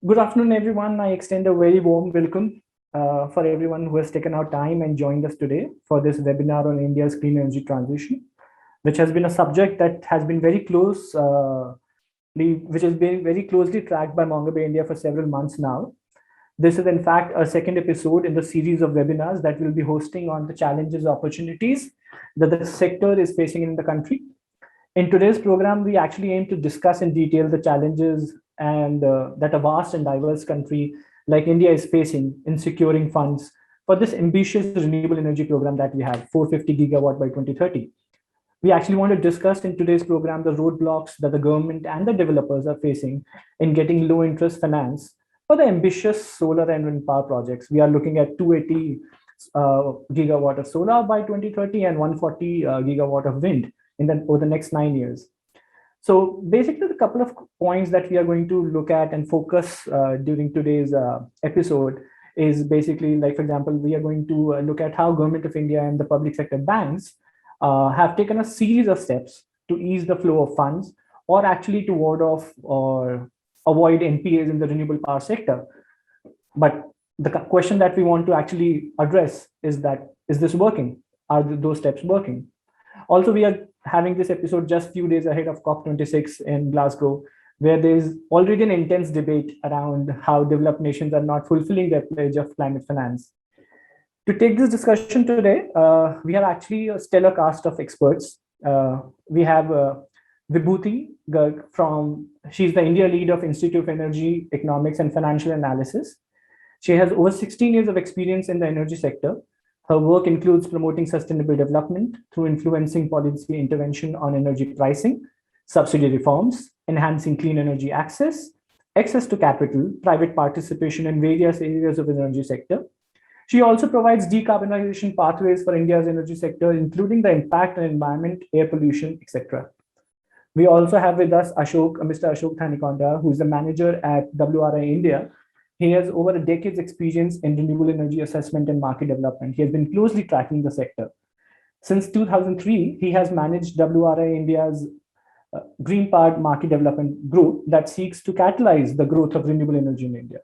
Good afternoon, everyone. I extend a very warm welcome for everyone who has taken out time and joined us today for this webinar on India's clean energy transition, which has been a subject that has been which has been very closely tracked by Mongo Bay India for several months now. This is, in fact, a second episode in the series of webinars that we'll be hosting on the challenges, opportunities that the sector is facing in the country. In today's program, we actually aim to discuss in detail the challenges and that a vast and diverse country like India is facing in securing funds for this ambitious renewable energy program that we have, 450 gigawatt by 2030. We actually want to discuss in today's program the roadblocks that the government and the developers are facing in getting low interest finance for the ambitious solar and wind power projects. We are looking at 280 gigawatt of solar by 2030 and 140 gigawatt of wind over the next 9 years. So basically, the couple of points that we are going to look at and focus during today's episode is basically, like, for example, we are going to look at how Government of India and the public sector banks have taken a series of steps to ease the flow of funds or actually to ward off or avoid NPAs in the renewable power sector. But the question that we want to actually address is that, is this working? Are those steps working? Also, we are having this episode just a few days ahead of COP26 in Glasgow, where there is already an intense debate around how developed nations are not fulfilling their pledge of climate finance. To take this discussion today, we have actually a stellar cast of experts. We have Vibhuti Garg she's the India lead of Institute of Energy, Economics and Financial Analysis. She has over 16 years of experience in the energy sector. Her work includes promoting sustainable development through influencing policy intervention on energy pricing, subsidy reforms, enhancing clean energy access to capital, private participation in various areas of the energy sector. She also provides decarbonization pathways for India's energy sector, including the impact on environment, air pollution, etc. We also have with us Mr. Ashok Thanikonda, who is the manager at WRI India. He has over a decade's experience in renewable energy assessment and market development. He has been closely tracking the sector. Since 2003, he has managed WRI India's Green Power Market Development Group that seeks to catalyze the growth of renewable energy in India.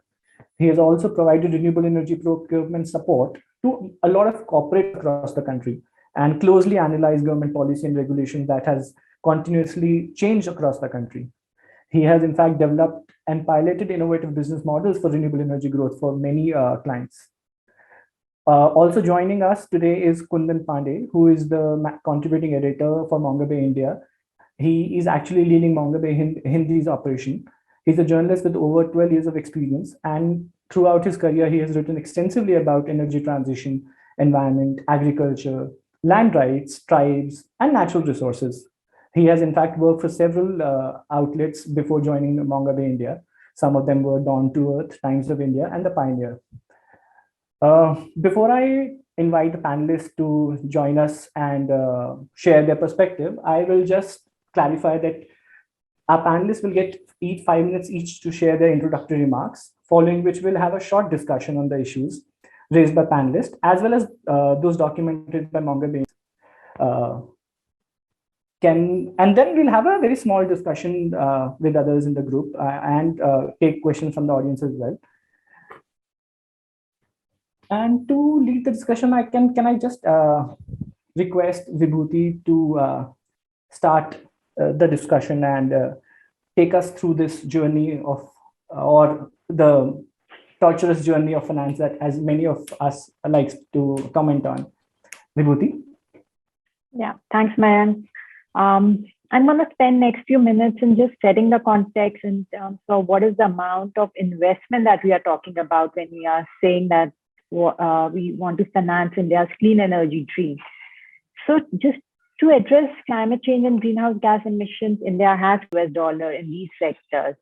He has also provided renewable energy procurement support to a lot of corporates across the country and closely analyzed government policy and regulation that has continuously changed across the country. He has, in fact, developed and piloted innovative business models for renewable energy growth for many clients. Also joining us today is Kundan Pandey, who is the contributing editor for Mongo Bay India. He is actually leading Mongo Bay Hindi's operation. He's a journalist with over 12 years of experience, and throughout his career, he has written extensively about energy transition, environment, agriculture, land rights, tribes, and natural resources. He has, in fact, worked for several outlets before joining Mongo Bay India. Some of them were Dawn to Earth, Times of India, and The Pioneer. Before I invite the panelists to join us and share their perspective, I will just clarify that our panelists will get 5 minutes each to share their introductory remarks, following which we'll have a short discussion on the issues raised by panelists, as well as those documented by Mongo Bay. And then we'll have a very small discussion with others in the group and take questions from the audience as well. And to lead the discussion, can I just request Vibhuti to start the discussion and take us through this journey of, or the torturous journey of finance that as many of us likes to comment on. Vibhuti? Yeah, thanks, Mayank. I'm going to spend next few minutes in just setting the context in terms of what is the amount of investment that we are talking about when we are saying that we want to finance India's clean energy dream. So just to address climate change and greenhouse gas emissions, India has US dollar in these sectors.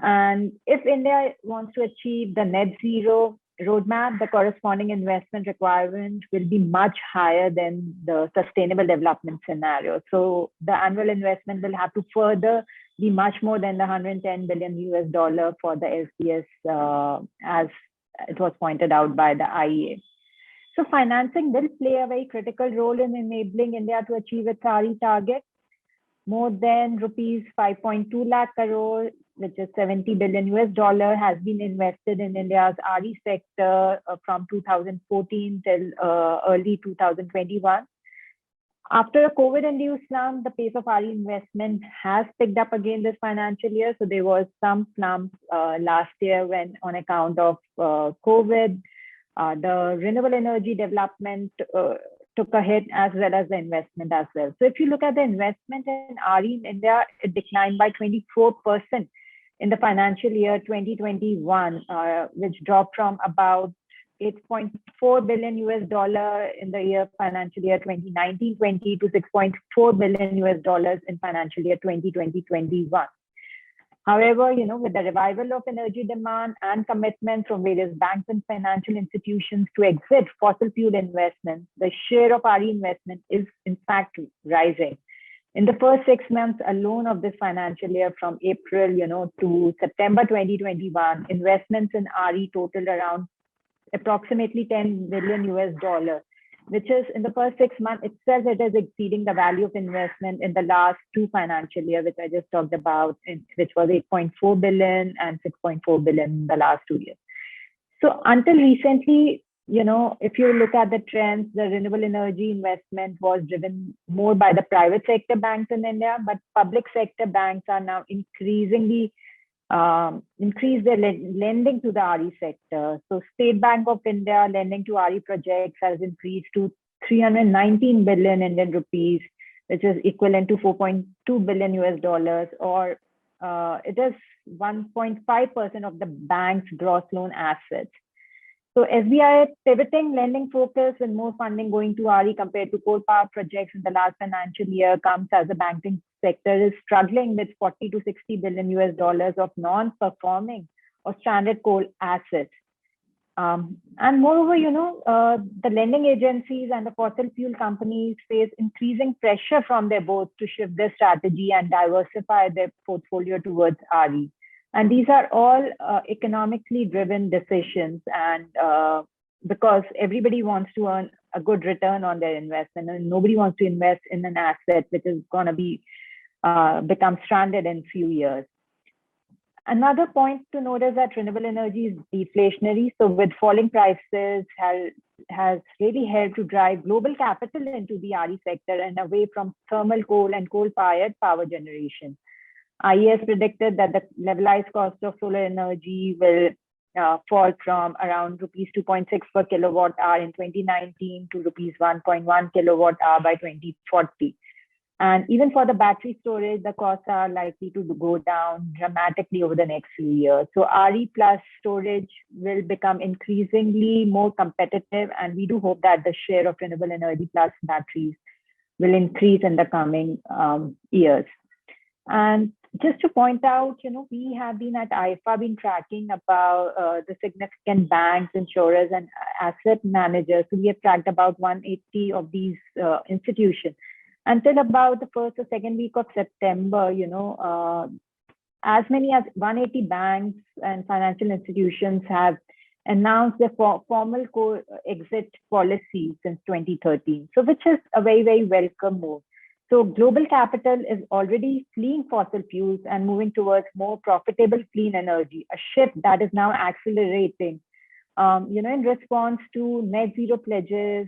And if India wants to achieve the net zero roadmap, the corresponding investment requirement will be much higher than the sustainable development scenario. So the annual investment will have to further be much more than the 110 billion US dollar for the SDS, as it was pointed out by the IEA. So financing will play a very critical role in enabling India to achieve its RE target. More than rupees 5.2 lakh crore which is $70 billion has been invested in India's RE sector from 2014 till early 2021. After a COVID-induced slump, the pace of RE investment has picked up again this financial year. So there was some slump last year when, on account of COVID, the renewable energy development took a hit, as well as the investment as well. So if you look at the investment in RE in India, it declined by 24% in the financial year 2021, which dropped from about $8.4 billion in the year financial year 2019-20 to $6.4 billion in financial year 2020-21. However, with the revival of energy demand and commitment from various banks and financial institutions to exit fossil fuel investments, the share of RE investment is in fact rising. In the first 6 months alone of this financial year, from April, to September 2021, investments in RE totaled around approximately $10 billion, which is, in the first 6 months itself, it is exceeding the value of investment in the last 2 financial years, which I just talked about, which was $8.4 billion and $6.4 billion in the last 2 years. So until recently, if you look at the trends, the renewable energy investment was driven more by the private sector banks in India, but public sector banks are now increasingly increase their lending to the RE sector. So State Bank of India lending to RE projects has increased to 319 billion Indian rupees, which is equivalent to $4.2 billion, or it is 1.5% of the bank's gross loan assets. So SBI pivoting lending focus and more funding going to RE compared to coal power projects in the last financial year comes as the banking sector is struggling with $40 to $60 billion of non-performing or stranded coal assets. And moreover, the lending agencies and the fossil fuel companies face increasing pressure from their boards to shift their strategy and diversify their portfolio towards RE. And these are all economically driven decisions, and because everybody wants to earn a good return on their investment, and nobody wants to invest in an asset which is going to be become stranded in few years. Another point to note is that renewable energy is deflationary. So with falling prices has really helped to drive global capital into the RE sector and away from thermal coal and coal-fired power generation. IES predicted that the levelized cost of solar energy will fall from around rupees 2.6 per kilowatt hour in 2019 to rupees 1.1 kilowatt hour by 2040. And even for the battery storage, the costs are likely to go down dramatically over the next few years. So RE plus storage will become increasingly more competitive, and we do hope that the share of renewable energy plus batteries will increase in the coming years. And just to point out, we have been at IFA been tracking about the significant banks, insurers, and asset managers. So we have tracked about 180 of these institutions. Until about the first or second week of September, as many as 180 banks and financial institutions have announced their formal exit policy since 2013. So which is a very, very welcome move. So global capital is already fleeing fossil fuels and moving towards more profitable clean energy, a shift that is now accelerating. In response to net zero pledges,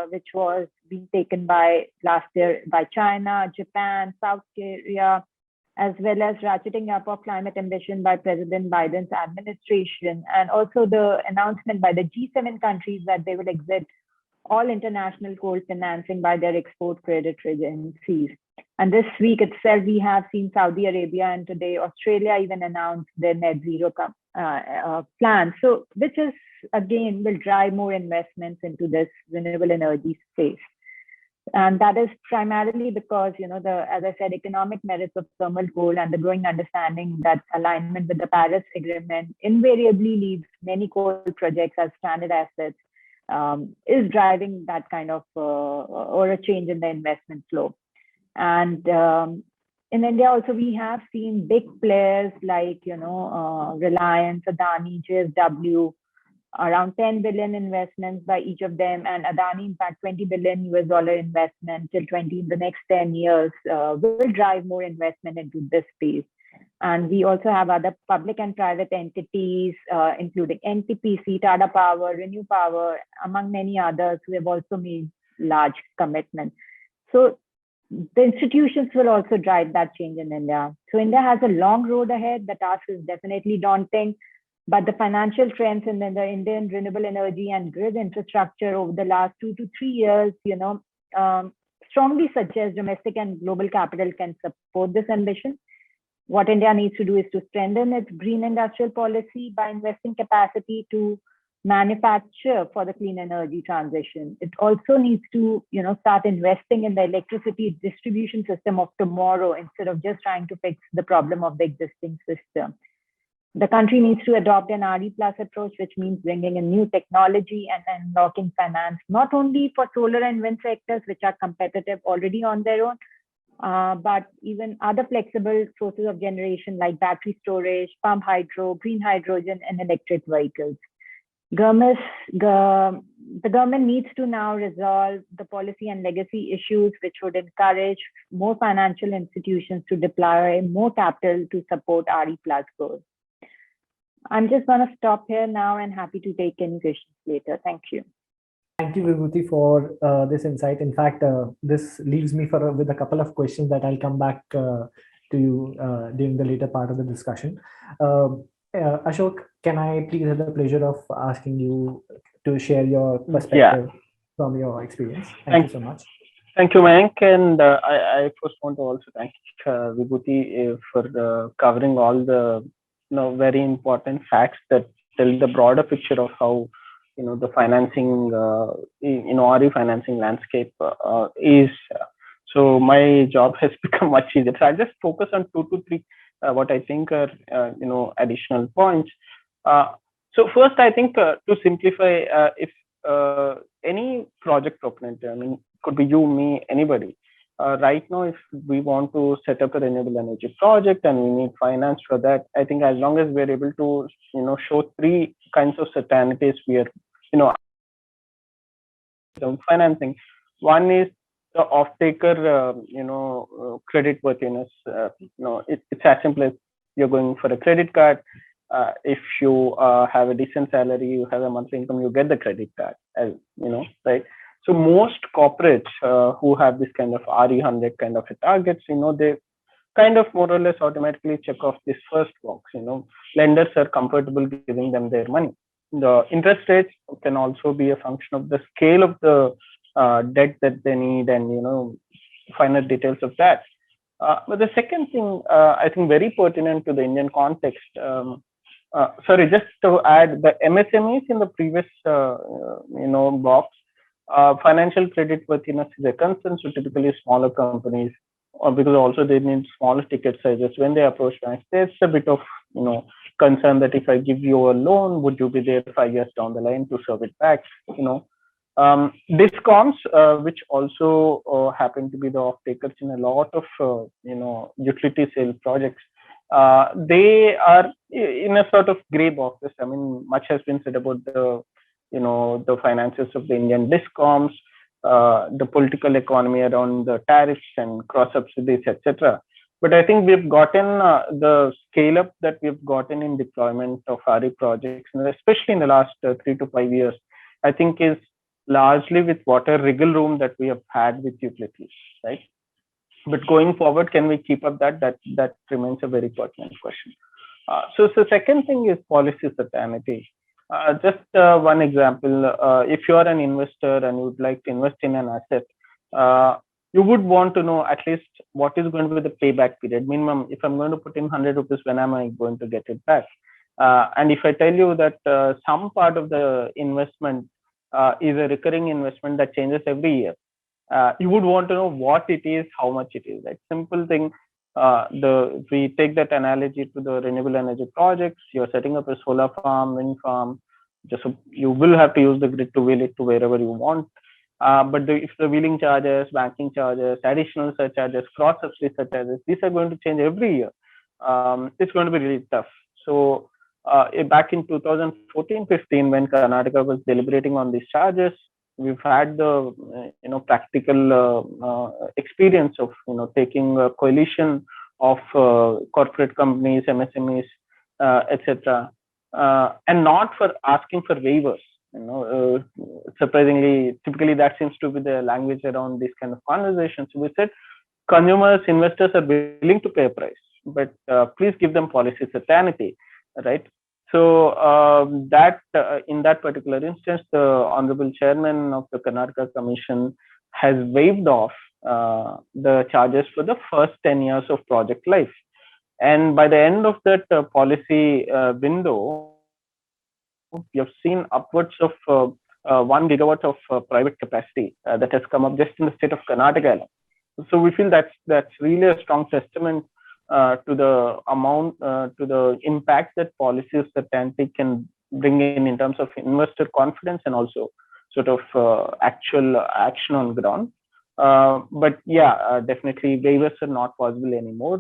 which was being taken by last year by China, Japan, South Korea, as well as ratcheting up of climate ambition by President Biden's administration, and also the announcement by the G7 countries that they will exit all international coal financing by their export credit agencies. And this week itself, we have seen Saudi Arabia and today Australia even announced their net zero plan. So which is, again, will drive more investments into this renewable energy space. And that is primarily because, as I said, economic merits of thermal coal and the growing understanding that alignment with the Paris Agreement invariably leaves many coal projects as stranded assets is driving that kind of or a change in the investment flow. And in India also, we have seen big players like, Reliance, Adani, JSW, around 10 billion investments by each of them, and Adani, in fact, $20 billion investment till the next 10 years will drive more investment into this space. And we also have other public and private entities, including NTPC, Tata Power, Renew Power, among many others who have also made large commitments. So the institutions will also drive that change in India. So India has a long road ahead. The task is definitely daunting, but the financial trends in the Indian renewable energy and grid infrastructure over the last 2 to 3 years, strongly suggest domestic and global capital can support this ambition. What India needs to do is to strengthen its green industrial policy by investing capacity to manufacture for the clean energy transition. It also needs to, start investing in the electricity distribution system of tomorrow instead of just trying to fix the problem of the existing system. The country needs to adopt an RE plus approach, which means bringing in new technology and unlocking finance, not only for solar and wind sectors, which are competitive already on their own, but even other flexible sources of generation like battery storage, pump hydro, green hydrogen, and electric vehicles. The government needs to now resolve the policy and legacy issues, which would encourage more financial institutions to deploy more capital to support RE plus goals. I'm just going to stop here now and happy to take any questions later. Thank you. Thank you, Vibhuti, for this insight. In fact, this leaves me with a couple of questions that I'll come back to you during the later part of the discussion. Ashok, can I please have the pleasure of asking you to share your perspective from your experience? Thank you so much. Thank you, Mayank. And I first want to also thank Vibhuti for covering all the very important facts that tell the broader picture of how the financing RE financing landscape is. So my job has become much easier. So I'll just focus on 2 to 3 what I think are additional points. So first, I think to simplify, if any project proponent, could be you, me, anybody. Right now, if we want to set up a renewable energy project and we need finance for that, I think as long as we're able to, show 3 kinds of certainties we are, financing. One is the off-taker, credit worthiness. It's as simple as you're going for a credit card. If you have a decent salary, you have a monthly income, you get the credit card, as right? So most corporates who have this kind of RE100 kind of targets, they kind of more or less automatically check off this first box. Lenders are comfortable giving them their money. The interest rates can also be a function of the scale of the debt that they need and, finer details of that. But the second thing, I think very pertinent to the Indian context, sorry, just to add, the MSMEs in the previous, box, financial credit worthiness is a concern. So typically smaller companies, because also they need smaller ticket sizes. When they approach banks, there's a bit of, concern that if I give you a loan, would you be there 5 years down the line to serve it back? Discoms, which also happen to be the off-takers in a lot of, utility sale projects, they are in a sort of gray boxes. Much has been said about the, the finances of the Indian discoms, the political economy around the tariffs and cross subsidies, etc. But I think we've gotten the scale up that we've gotten in deployment of RE projects, and especially in the last 3 to 5 years, I think is largely with water wriggle room that we have had with utilities, right? But going forward, can we keep up that? That remains a very pertinent question. So the second thing is policy certainty. Just one example, if you are an investor and you would like to invest in an asset, you would want to know at least what is going to be the payback period. Minimum, if I'm going to put in 100 rupees, when am I going to get it back? And if I tell you that some part of the investment is a recurring investment that changes every year, you would want to know what it is, how much it is. Like simple thing, if we take that analogy to the renewable energy projects, you're setting up a solar farm, wind farm, just so you will have to use the grid to wheel it to wherever you want. But if the wheeling charges, banking charges, additional surcharges, cross subsidy surcharges, these are going to change every year. It's going to be really tough. So back in 2014-15, when Karnataka was deliberating on these charges, we've had the practical experience of taking a coalition of corporate companies, MSMEs, etc., and not for asking for waivers. Surprisingly, typically that seems to be the language around these kind of conversations. We said consumers, investors are willing to pay a price, but please give them policy certainty, right? So that in that particular instance, the Honorable Chairman of the Karnataka Commission has waived off the charges for the first 10 years of project life. And by the end of that policy window, we have seen upwards of 1 gigawatt of private capacity that has come up just in the state of Karnataka. So we feel that's really a strong testament to the amount, to the impact that policies certainty can bring in terms of investor confidence and also sort of actual action on ground. But yeah, definitely waivers are not possible anymore.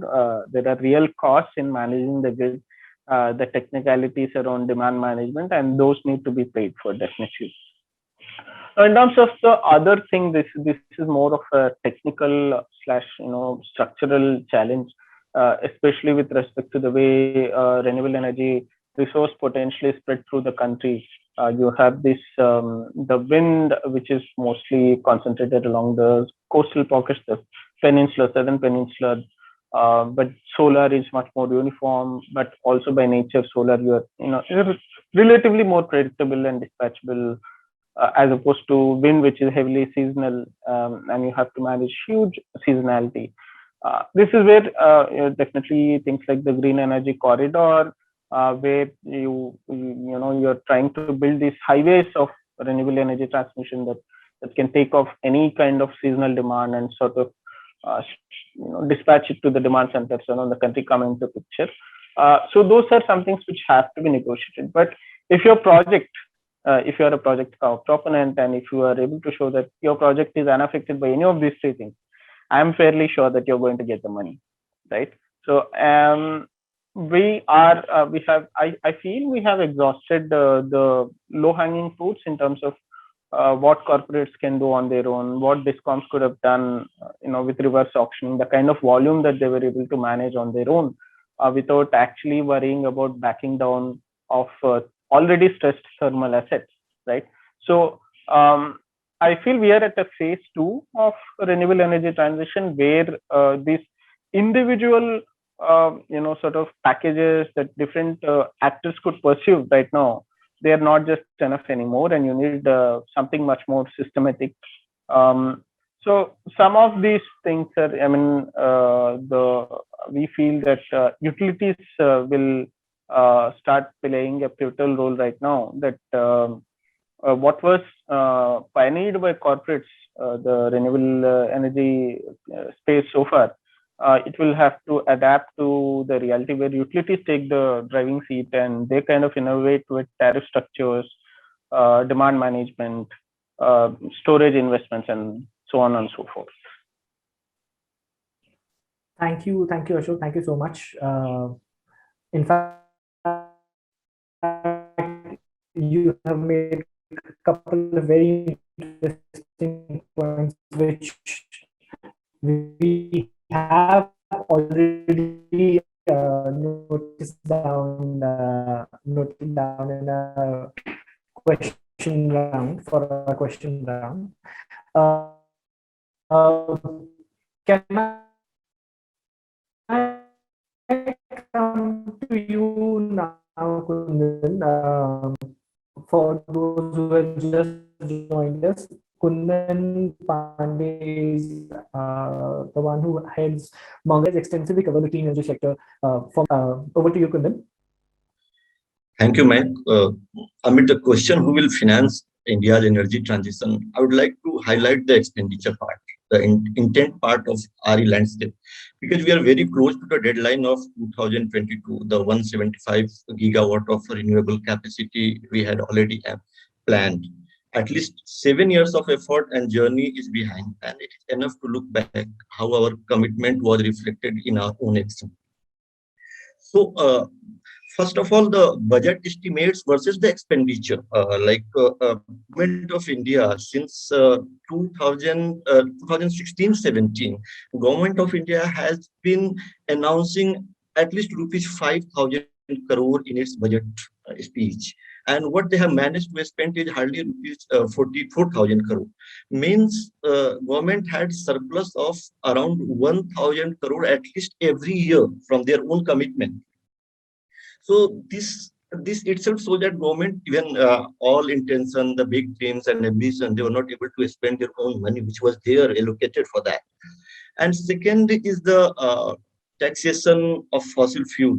There are real costs in managing the grid, the technicalities around demand management, and those need to be paid for definitely. In terms of the other thing, this is more of a technical / structural challenge, especially with respect to the way renewable energy resource potentially spread through the country. You have this the wind, which is mostly concentrated along the coastal pockets, the peninsula, southern peninsula. But solar is much more uniform, but also by nature, solar you're relatively more predictable and dispatchable, as opposed to wind, which is heavily seasonal, and you have to manage huge seasonality. This is where definitely things like the green energy corridor, where you're trying to build these highways of renewable energy transmission that can take off any kind of seasonal demand and sort of dispatch it to the demand centers and the country come into picture. So those are some things which have to be negotiated. But if your project, if you are a project proponent, and if you are able to show that your project is unaffected by any of these three things, I'm fairly sure that you're going to get the money, right? So I feel we have exhausted the low-hanging fruits in terms of what corporates can do on their own, what DISCOMs could have done, with reverse auctioning, the kind of volume that they were able to manage on their own, without actually worrying about backing down of already stressed thermal assets, right? So I feel we are at a phase 2 of renewable energy transition, where these individual sort of packages that different actors could pursue right now, they are not just enough anymore, and you need something much more systematic. So some of these things are, we feel that utilities will start playing a pivotal role right now. That what was pioneered by corporates, the renewable energy space so far, it will have to adapt to the reality where utilities take the driving seat and they kind of innovate with tariff structures, demand management, storage investments, and so on and so forth. Thank you, Ashok. Thank you so much. In fact, you have made a couple of very interesting points, which we have already noted down in a question round for a question round. Can I come to you now, Kundan? For those who have just joined us, Kundan Pandey is the one who heads Monga's extensively covered the clean energy sector. Over to you, Kundan. Thank you, Mike. Amid the question who will finance India's energy transition, I would like to highlight the expenditure part, the intent part of RE landscape, because we are very close to the deadline of 2022, the 175 gigawatt of renewable capacity we had already planned. At least 7 years of effort and journey is behind, and it is enough to look back how our commitment was reflected in our own action. So First of all, the budget estimates versus the expenditure. Government of India since 2016-17, Government of India has been announcing at least rupees 5,000 crore in its budget speech. And what they have managed to spend is hardly rupees 44,000 crore. Means government had surplus of around 1,000 crore at least every year from their own commitment. So this itself shows that government, even all intention, the big dreams and ambition, they were not able to spend their own money, which was there allocated for that. And second is the taxation of fossil fuel.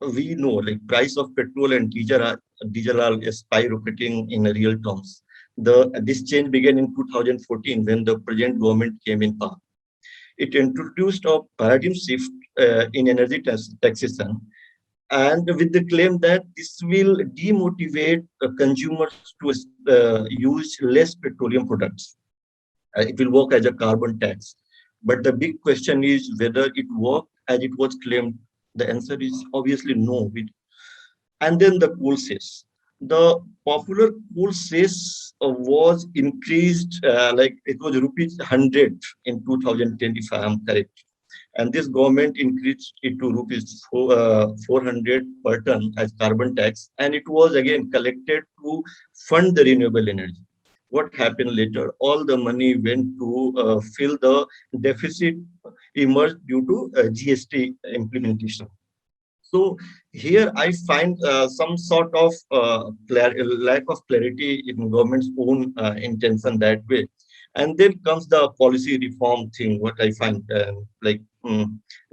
We know like price of petrol and diesel are skyrocketing in real terms. This change began in 2014 when the present government came in power. It introduced a paradigm shift in energy taxation, and with the claim that this will demotivate consumers to use less petroleum products. It will work as a carbon tax. But the big question is whether it worked as it was claimed. The answer is obviously no. And then the coal cess. The popular coal cess was increased, like it was rupees 100 in 2010, if I am correct. And this government increased it to rupees 400 per ton as carbon tax. And it was again collected to fund the renewable energy. What happened later? All the money went to fill the deficit emerged due to GST implementation. So here I find some sort of lack of clarity in government's own intention that way. And then comes the policy reform thing. What I find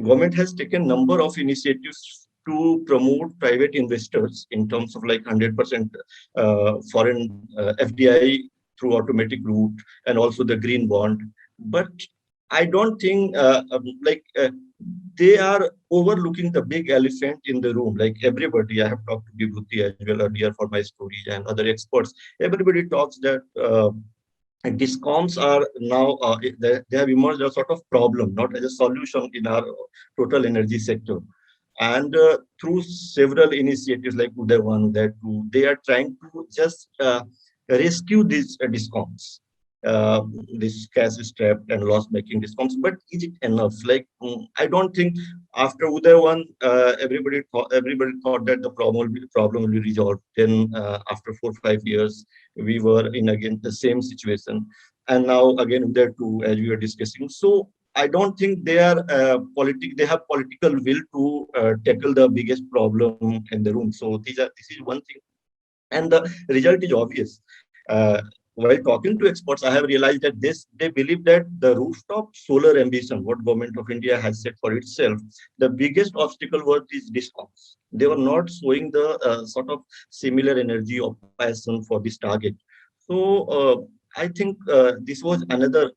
government has taken number of initiatives to promote private investors in terms of like 100% foreign FDI through automatic route and also the green bond. But I don't think they are overlooking the big elephant in the room. Like everybody, I have talked to Vibhuti as well earlier for my story and other experts. Everybody talks that discoms are now, they have emerged as a sort of problem, not as a solution in our total energy sector. And through several initiatives like Uday 1, Uday 2, they are trying to just rescue these discoms. This cash strapped and loss making discoms, but is it enough? I don't think after Uday 1, everybody thought that the problem will be resolved. Then after 4 or 5 years, we were in again the same situation, and now again Uday 2, as we were discussing. So I don't think they are they have political will to tackle the biggest problem in the room. So this is one thing, and the result is obvious. While talking to experts, I have realized that they believe that the rooftop solar ambition, what government of India has set for itself, the biggest obstacle was these discoms. They were not showing the sort of similar energy or passion for this target. So I think this was another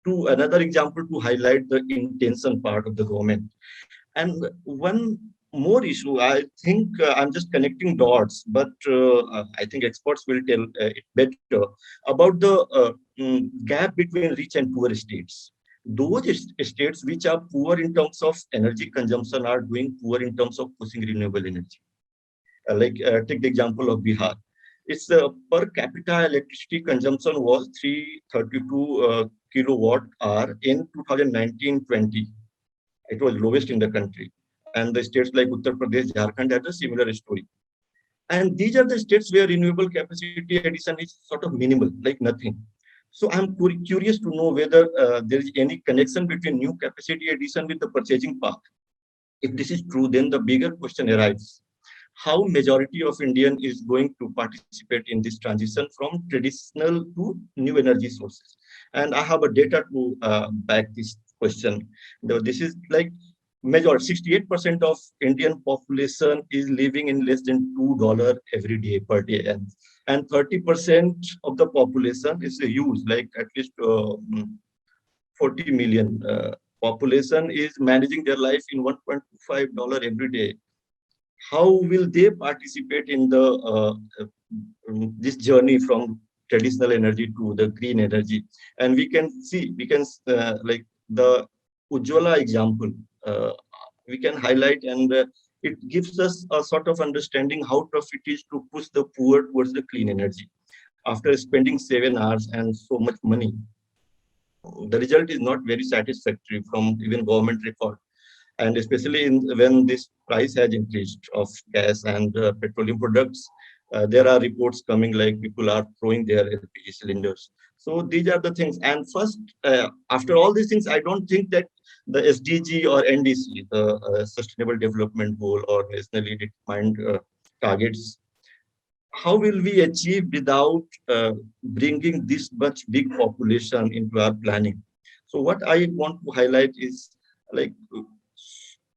example to highlight the intention part of the government. And one more issue, I think I'm just connecting dots, but I think experts will tell it better about the gap between rich and poor states. Those states which are poor in terms of energy consumption are doing poor in terms of pushing renewable energy. Take the example of Bihar. Its per capita electricity consumption was 332 kilowatt hour in 2019-20. It was lowest in the country. And the states like Uttar Pradesh, Jharkhand had a similar story. And these are the states where renewable capacity addition is sort of minimal, like nothing. So I'm curious to know whether there is any connection between new capacity addition with the purchasing power. If this is true, then the bigger question arises. How majority of Indian is going to participate in this transition from traditional to new energy sources? And I have a data to back this question. This is like majority, 68% of Indian population is living in less than $2 every day per day, and 30% of the population is huge, like at least 40 million population is managing their life in $1.25 every day. How will they participate in the this journey from traditional energy to the green energy? And we can like the Ujjwala example. we can highlight, and it gives us a sort of understanding how tough it is to push the poor towards the clean energy. After spending 7 hours and so much money, the result is not very satisfactory from even government record. And especially when this price has increased of gas and petroleum products, there are reports coming like people are throwing their LPG cylinders. So these are the things. And first, after all these things, I don't think that the SDG or NDC, the Sustainable Development Goal or nationally defined targets, how will we achieve without bringing this much big population into our planning? So what I want to highlight is, like,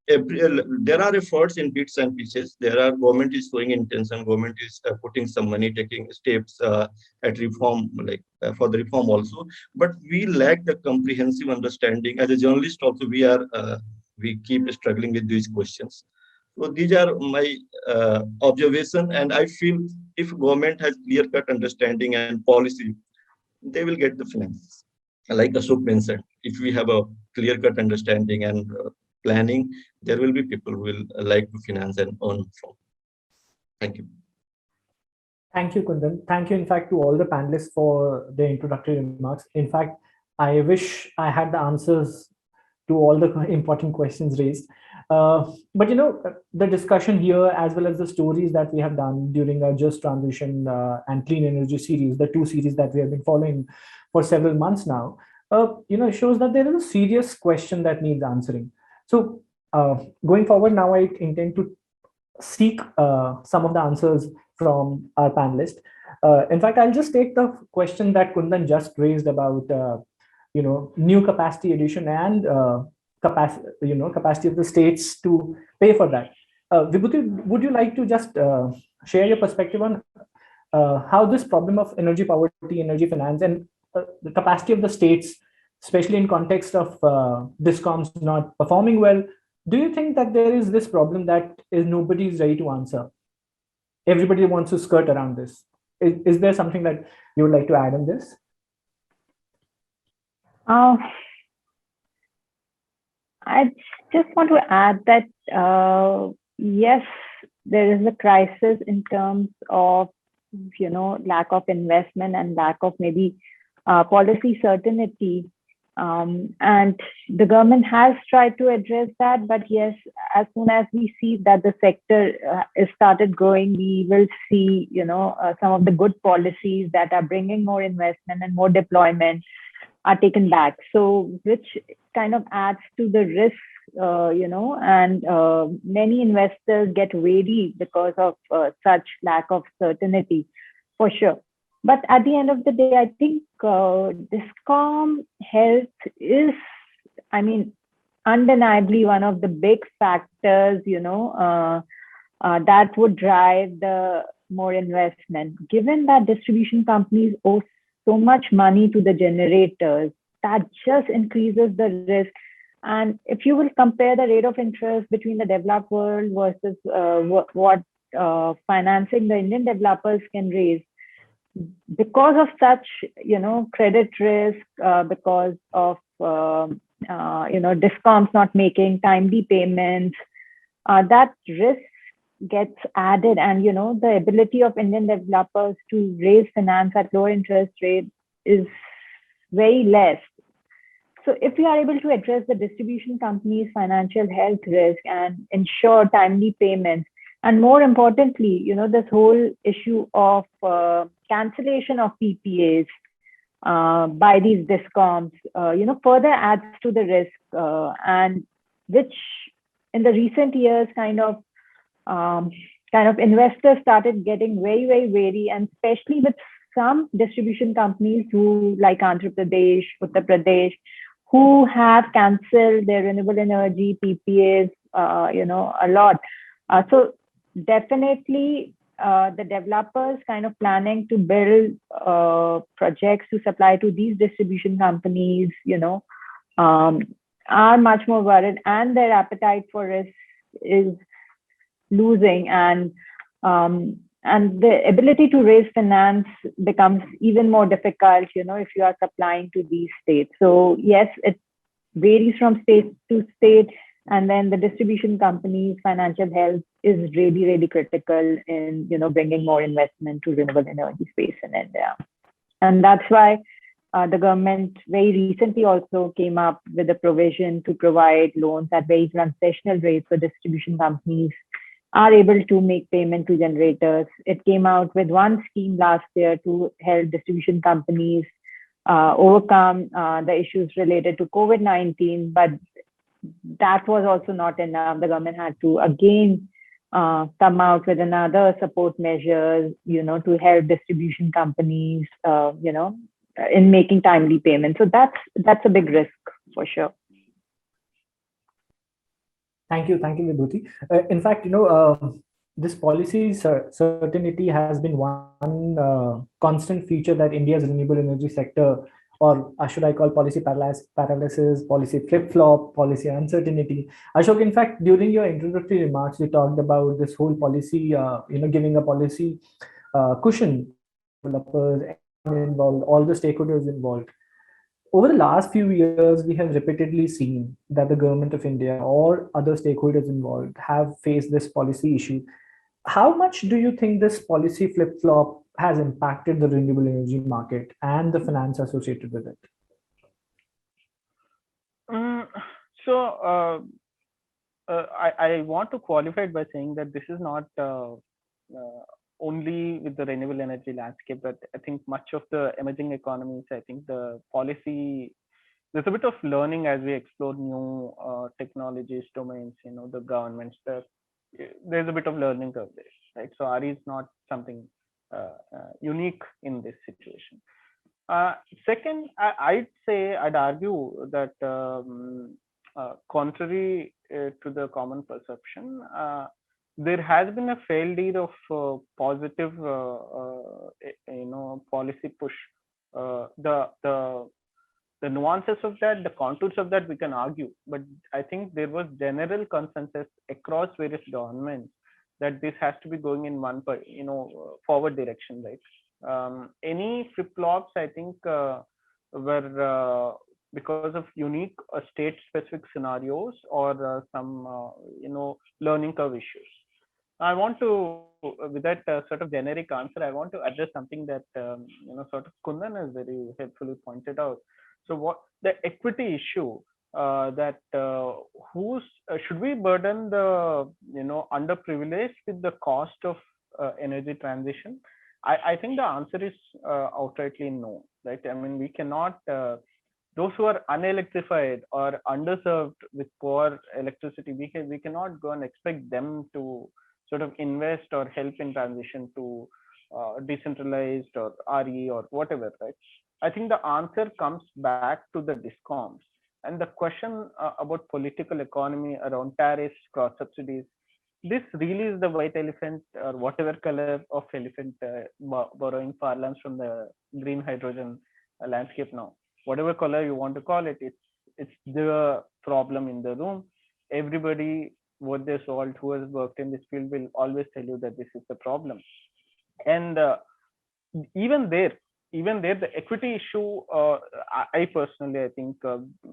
there are efforts in bits and pieces. There are, government is showing intention, government is putting some money, taking steps at reform, like for the reform also. But we lack the comprehensive understanding. As a journalist, also we keep struggling with these questions. So these are my observation, and I feel if government has clear-cut understanding and policy, they will get the finances. Like Ashok mentioned, if we have a clear-cut understanding and planning, there will be people who will like to finance and earn from. Thank you. Thank you, Kundan. Thank you, in fact, to all the panelists for their introductory remarks. In fact, I wish I had the answers to all the important questions raised. But the discussion here, as well as the stories that we have done during our Just Transition and Clean Energy series, the two series that we have been following for several months now, shows that there is a serious question that needs answering. So going forward now, I intend to seek some of the answers from our panelists. In fact, I'll just take the question that Kundan just raised about new capacity addition and capacity of the states to pay for that. Vibhuti, would you like to just share your perspective on how this problem of energy poverty, energy finance, and the capacity of the states, especially in context of DISCOMs not performing well, do you think that there is this problem that nobody is ready to answer? Everybody wants to skirt around this. Is there something that you would like to add on this? I just want to add that, yes, there is a crisis in terms of, lack of investment and lack of maybe policy certainty. And the government has tried to address that. But yes, as soon as we see that the sector is started growing, we will see, some of the good policies that are bringing more investment and more deployment are taken back. So which kind of adds to the risk, and many investors get wary because of such lack of certainty, for sure. But at the end of the day, I think DISCOM health is, undeniably one of the big factors, that would drive the more investment. Given that distribution companies owe so much money to the generators, that just increases the risk. And if you will compare the rate of interest between the developed world versus what financing the Indian developers can raise, because of such, credit risk, because of, DISCOMs not making timely payments, that risk gets added. And, the ability of Indian developers to raise finance at low interest rate is very less. So if we are able to address the distribution companies' financial health risk and ensure timely payments, and more importantly, this whole issue of cancellation of PPAs by these DISCOMs, further adds to the risk, and which in the recent years kind of investors started getting very, very wary, and especially with some distribution companies who, like Andhra Pradesh, Uttar Pradesh, who have cancelled their renewable energy PPAs, a lot. So definitely the developers kind of planning to build projects to supply to these distribution companies, are much more worried, and their appetite for risk is losing, and the ability to raise finance becomes even more difficult, if you are supplying to these states. So yes, it varies from state to state. And then the distribution companies' financial health is really, really critical in, bringing more investment to renewable energy space in India. And that's why the government very recently also came up with a provision to provide loans at very concessional rates so distribution companies are able to make payment to generators. It came out with one scheme last year to help distribution companies overcome the issues related to COVID-19, but that was also not enough. The government had to again come out with another support measures, to help distribution companies, in making timely payments. So that's a big risk for sure. Thank you, Vibhuti. In fact, this policy certainty has been one constant feature that India's renewable energy sector, or should I call policy paralysis, policy flip-flop, policy uncertainty. Ashok, in fact, during your introductory remarks, you talked about this whole policy, giving a policy cushion, developers involved, all the stakeholders involved. Over the last few years, we have repeatedly seen that the government of India or other stakeholders involved have faced this policy issue. How much do you think this policy flip-flop has impacted the renewable energy market and the finance associated with it? I want to qualify it by saying that this is not only with the renewable energy landscape, but I think much of the emerging economies, I think the policy, there's a bit of learning as we explore new technologies, domains, the governments, there's a bit of learning curve there, right? So RE is not something unique in this situation. Second, I'd argue that contrary to the common perception, there has been a fair deal of positive, policy push. The nuances of that, the contours of that, we can argue. But I think there was general consensus across various governments that this has to be going in one, forward direction, right? Any flip-flops, I think, were because of unique state-specific scenarios or some, learning curve issues. I want to, with that sort of generic answer, I want to address something that, sort of Kundan has very helpfully pointed out. So what the equity issue that should we burden the, underprivileged with the cost of energy transition? I think the answer is outrightly no, right? I mean, we cannot, those who are unelectrified or underserved with poor electricity, we cannot go and expect them to sort of invest or help in transition to decentralized or RE or whatever, right? I think the answer comes back to the DISCOMs and the question about political economy around tariffs, cross subsidies. This really is the white elephant or whatever color of elephant, borrowing parlance from the green hydrogen landscape now. Whatever color you want to call it, it's the problem in the room. Everybody what they solved who has worked in this field will always tell you that this is the problem. And even there, the equity issue, I personally, I think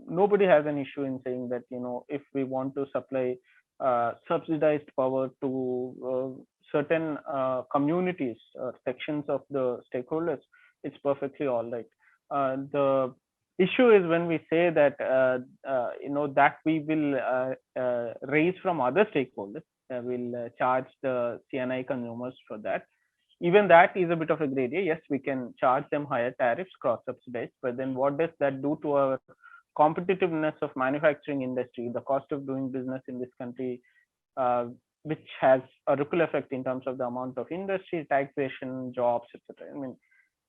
nobody has an issue in saying that, if we want to supply subsidized power to certain communities or sections of the stakeholders, it's perfectly all right. The issue is when we say that that we will raise from other stakeholders, will charge the CNI consumers for that. Even that is a bit of a gray area. Yes, we can charge them higher tariffs, cross subsidized, but then what does that do to our competitiveness of manufacturing industry, the cost of doing business in this country, which has a ripple effect in terms of the amount of industry, taxation, jobs, etc. I mean,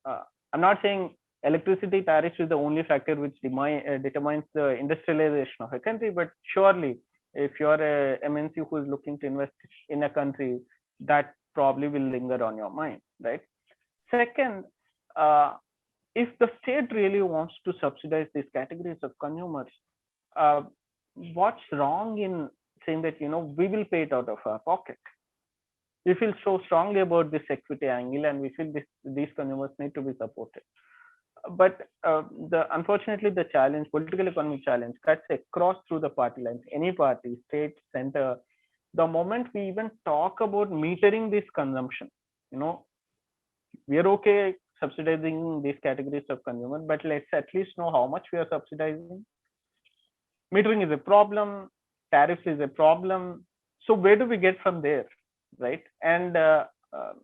I'm not saying electricity tariffs is the only factor which determines the industrialization of a country, but surely if you're a MNC who is looking to invest in a country, that probably will linger on your mind, right? Second, if the state really wants to subsidize these categories of consumers, what's wrong in saying that, we will pay it out of our pocket? We feel so strongly about this equity angle and we feel these consumers need to be supported. But unfortunately, the challenge, political economic challenge, cuts across through the party lines. Any party, state, center. The moment we even talk about metering this consumption, we are okay subsidizing these categories of consumer, but let's at least know how much we are subsidizing. Metering is a problem, tariffs is a problem. So where do we get from there, right? And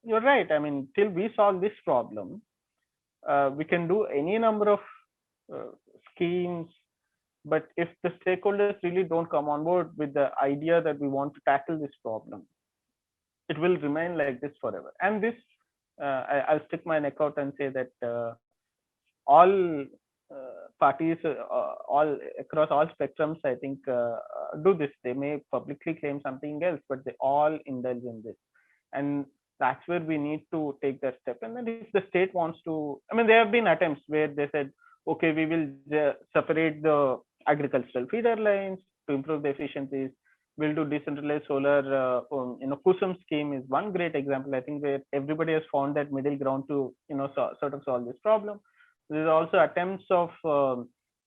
you're right. I mean, till we solve this problem, we can do any number of schemes, but if the stakeholders really don't come on board with the idea that we want to tackle this problem, it will remain like this forever. And this, I'll stick my neck out and say that all parties, all across all spectrums, I think, do this. They may publicly claim something else, but they all indulge in this. And that's where we need to take that step. And then if the state wants to, I mean, there have been attempts where they said, okay, we will separate the agricultural feeder lines to improve the efficiencies. We'll do decentralized solar. KUSUM scheme is one great example, I think, where everybody has found that middle ground to, sort of solve this problem. There's also attempts of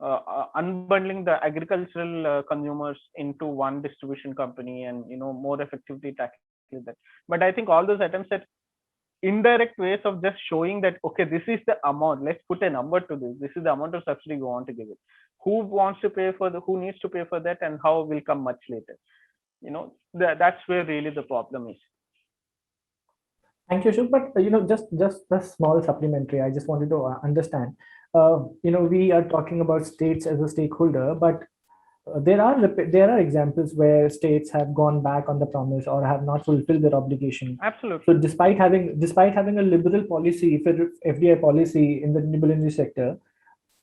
unbundling the agricultural consumers into one distribution company and, more effectively tackling that. But I think all those attempts at indirect ways of just showing that, okay, this is the amount, let's put a number to this. This is the amount of subsidy we want to give it. Who wants to pay for who needs to pay for that, and how will come much later. That's where really the problem is. Thank you, Ashok. But just a small supplementary. I just wanted to understand. We are talking about states as a stakeholder, but there are examples where states have gone back on the promise or have not fulfilled their obligation. Absolutely. So despite having a liberal policy, FDI policy in the renewable energy sector,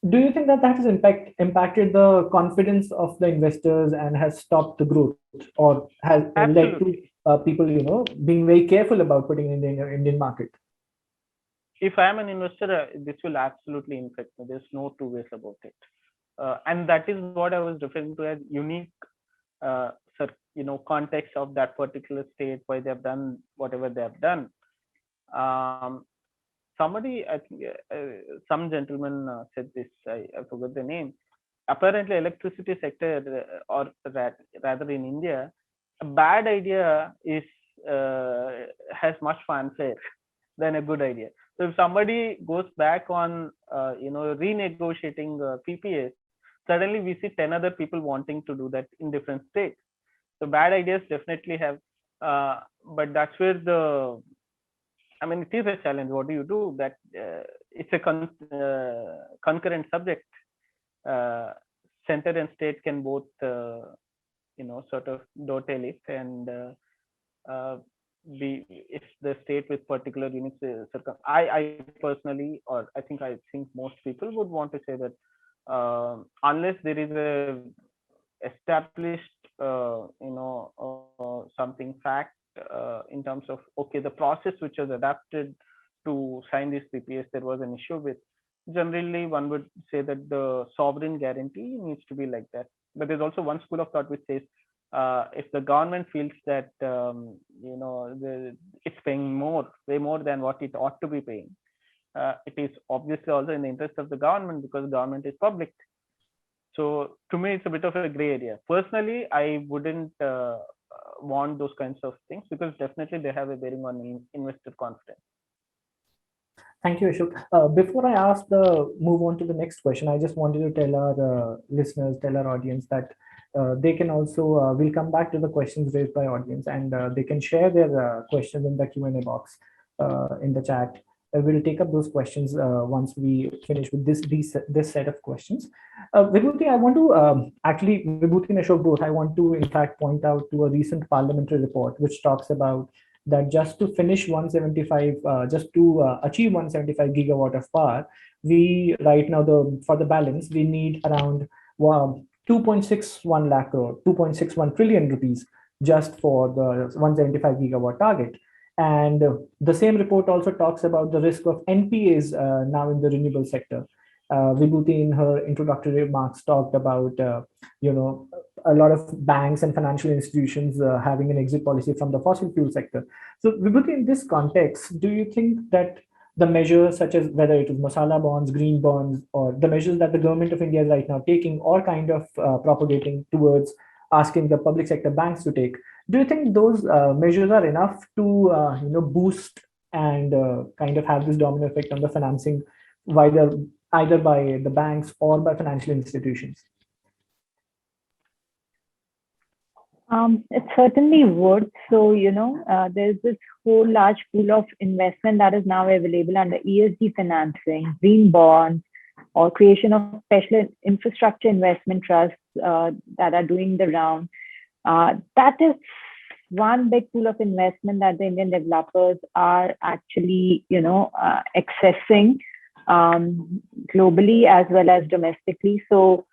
do you think that has impacted the confidence of the investors and has stopped the growth, or has led to people, being very careful about putting in the Indian market? If I am an investor, this will absolutely impact me. There's no two ways about it. And that is what I was referring to as unique, context of that particular state, why they have done whatever they have done. Somebody, I think, some gentleman said this. I forgot the name. Apparently, electricity sector, or rather in India, a bad idea has much fanfare than a good idea. So if somebody goes back on, renegotiating PPAs, suddenly we see 10 other people wanting to do that in different states. So bad ideas definitely have, but that's where it is a challenge. What do you do? That it's a concurrent subject. Center and state can both, sort of dovetail it, and if the state with particular unique I personally, or I think most people would want to say that unless there is a established, something fact in terms of, okay, the process which was adapted to sign these PPAs, there was an issue with. Generally, one would say that the sovereign guarantee needs to be like that. But there's also one school of thought which says, if the government feels that it's paying way more than what it ought to be paying, it is obviously also in the interest of the government, because government is public. So to me, it's a bit of a gray area. Personally, I wouldn't want those kinds of things, because definitely they have a bearing on investor confidence. Thank you, Ashok. Before I move on to the next question, I just wanted to tell our listeners, tell our audience that they can also, we'll come back to the questions raised by audience, and they can share their questions in the Q&A box in the chat. We'll take up those questions once we finish with this set of questions. Vibhuti, I want to actually, Vibhuti and Ashok both, I want to in fact point out to a recent parliamentary report which talks about that just to finish 175, just to achieve 175 gigawatt of power, we right now for the balance we need around 2.61 lakh crore, 2.61 trillion rupees just for the 175 gigawatt target. And the same report also talks about the risk of NPAs now in the renewable sector. Vibhuti in her introductory remarks talked about, a lot of banks and financial institutions having an exit policy from the fossil fuel sector. So Vibhuti, in this context, do you think that the measures such as whether it is masala bonds, green bonds, or the measures that the government of India is right now taking or kind of propagating towards asking the public sector banks to take, do you think those measures are enough to boost and kind of have this domino effect on the financing, either by the banks or by financial institutions? It certainly would. So, there's this whole large pool of investment that is now available under ESG financing, green bonds, or creation of special infrastructure investment trusts that are doing the round. That is one big pool of investment that the Indian developers are actually, accessing globally as well as domestically. So,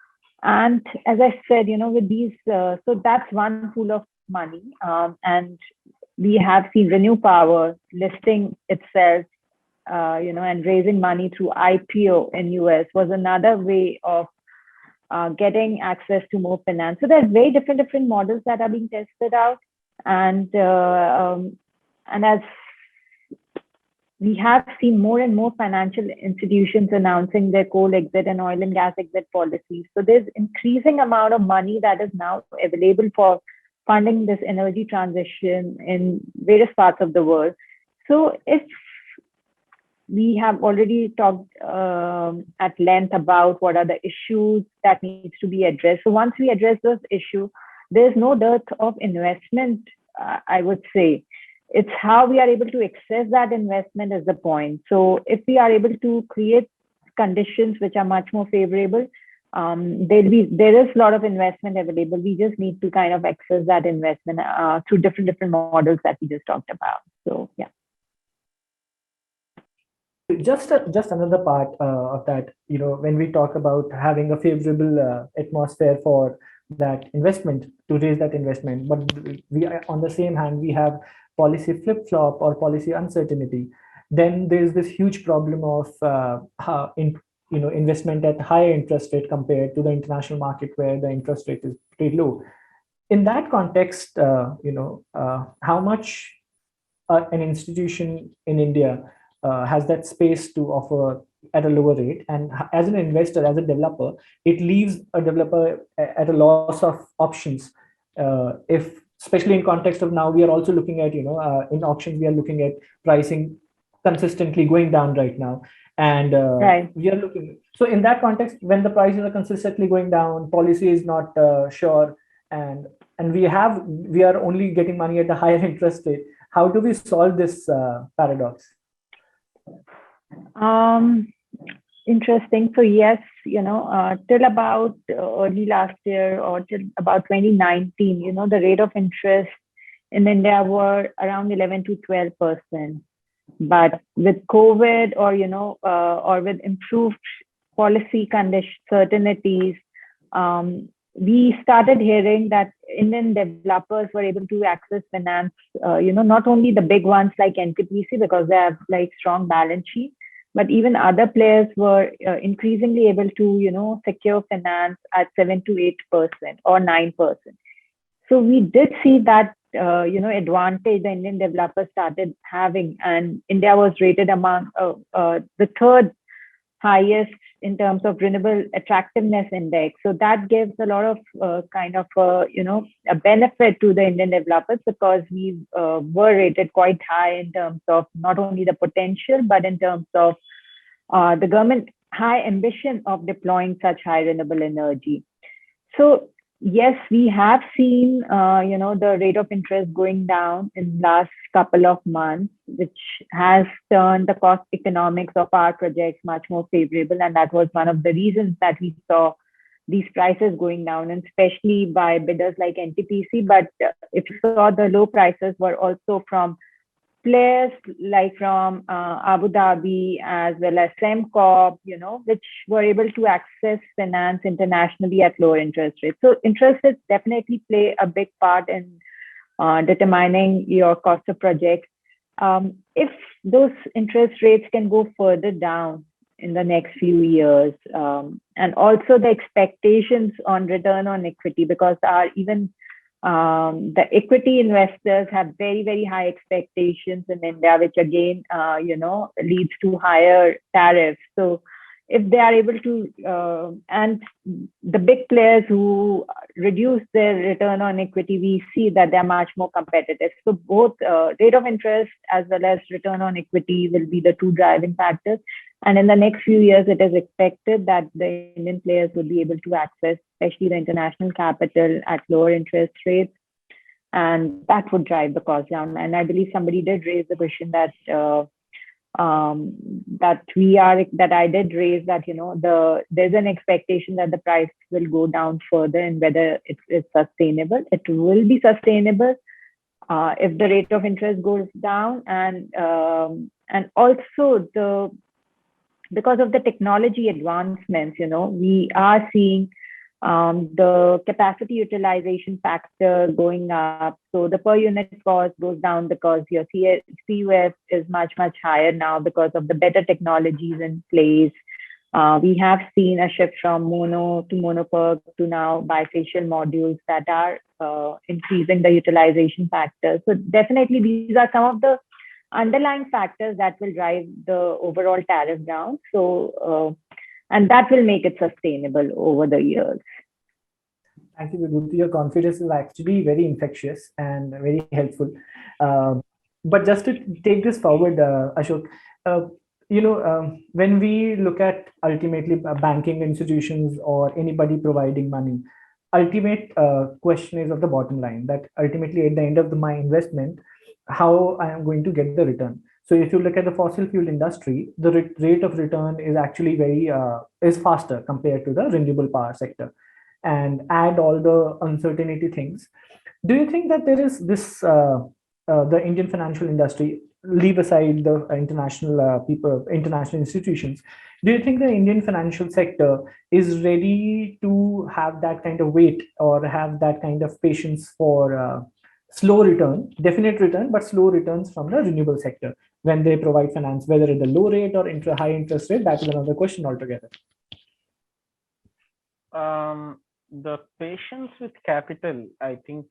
and as I said, with these, so that's one pool of money. And we have seen Renew Power listing itself, and raising money through IPO in US was another way of getting access to more finance. So there's very different models that are being tested out. And as we have seen more and more financial institutions announcing their coal exit and oil and gas exit policies. So there's increasing amount of money that is now available for funding this energy transition in various parts of the world. So if we have already talked at length about what are the issues that needs to be addressed. So once we address those issues, there's no dearth of investment, I would say. It's how we are able to access that investment is the point. So if we are able to create conditions which are much more favorable, there is a lot of investment available. We just need to kind of access that investment through different models that we just talked about. So yeah. Just another part of that, when we talk about having a favorable atmosphere for that investment, to raise that investment, but we on the same hand, we have policy flip-flop or policy uncertainty, then there's this huge problem of investment at higher interest rate compared to the international market where the interest rate is pretty low. In that context, how much an institution in India has that space to offer at a lower rate, and as an investor, as a developer, it leaves a developer at a loss of options. If especially in context of now, we are also looking at in auctions we are looking at pricing consistently going down right now, and right. We are looking. So in that context, when the prices are consistently going down, policy is not sure, and we are only getting money at a higher interest rate. How do we solve this paradox? Interesting. So yes, till about early last year or till about 2019, the rate of interest in India were around 11 to 12%. But with COVID or with improved policy certainties, we started hearing that Indian developers were able to access finance, not only the big ones like NTPC because they have like strong balance sheet, but even other players were increasingly able to, secure finance at 7 to 8% or 9%. So we did see that, advantage the Indian developers started having, and India was rated among the third highest in terms of renewable attractiveness index. So that gives a lot of a benefit to the Indian developers because we were rated quite high in terms of not only the potential, but in terms of the government high ambition of deploying such high renewable energy. So yes, we have seen, the rate of interest going down in last couple of months, which has turned the cost economics of our projects much more favorable. And that was one of the reasons that we saw these prices going down, and especially by bidders like NTPC. But if you saw, the low prices were also from players like from Abu Dhabi as well as Sembcorp, which were able to access finance internationally at lower interest rates. So interest rates definitely play a big part in determining your cost of projects. If those interest rates can go further down in the next few years, and also the expectations on return on equity, because even The equity investors have very, very high expectations in India, which again, leads to higher tariffs. So if they are able to, and the big players who reduce their return on equity, we see that they're much more competitive. So both rate of interest as well as return on equity will be the two driving factors. And in the next few years, it is expected that the Indian players will be able to access, especially the international capital, at lower interest rates. And that would drive the cost down. And I believe somebody did raise the question that I did raise, that there's an expectation that the price will go down further, and whether it's sustainable. It will be sustainable if the rate of interest goes down, and also because of the technology advancements, we are seeing the capacity utilization factor going up. So the per unit cost goes down because your CUF is much, much higher now because of the better technologies in place. We have seen a shift from mono to monoPERC to now bifacial modules that are increasing the utilization factor. So definitely these are some of the underlying factors that will drive the overall tariff down. So, and that will make it sustainable over the years. Thank you, Vibhuti. Your confidence is actually very infectious and very helpful. But just to take this forward, Ashok, when we look at ultimately banking institutions or anybody providing money, ultimate question is of the bottom line, that ultimately at the end of my investment, how I am going to get the return. So if you look at the fossil fuel industry, the rate of return is actually is faster compared to the renewable power sector. And add all the uncertainty things. Do you think that there is this, the Indian financial industry, leave aside the international international institutions, do you think the Indian financial sector is ready to have that kind of weight or have that kind of patience for slow return, definite return, but slow returns from the renewable sector when they provide finance, whether at the low rate or high interest rate? That is another question altogether. The patience with capital, I think,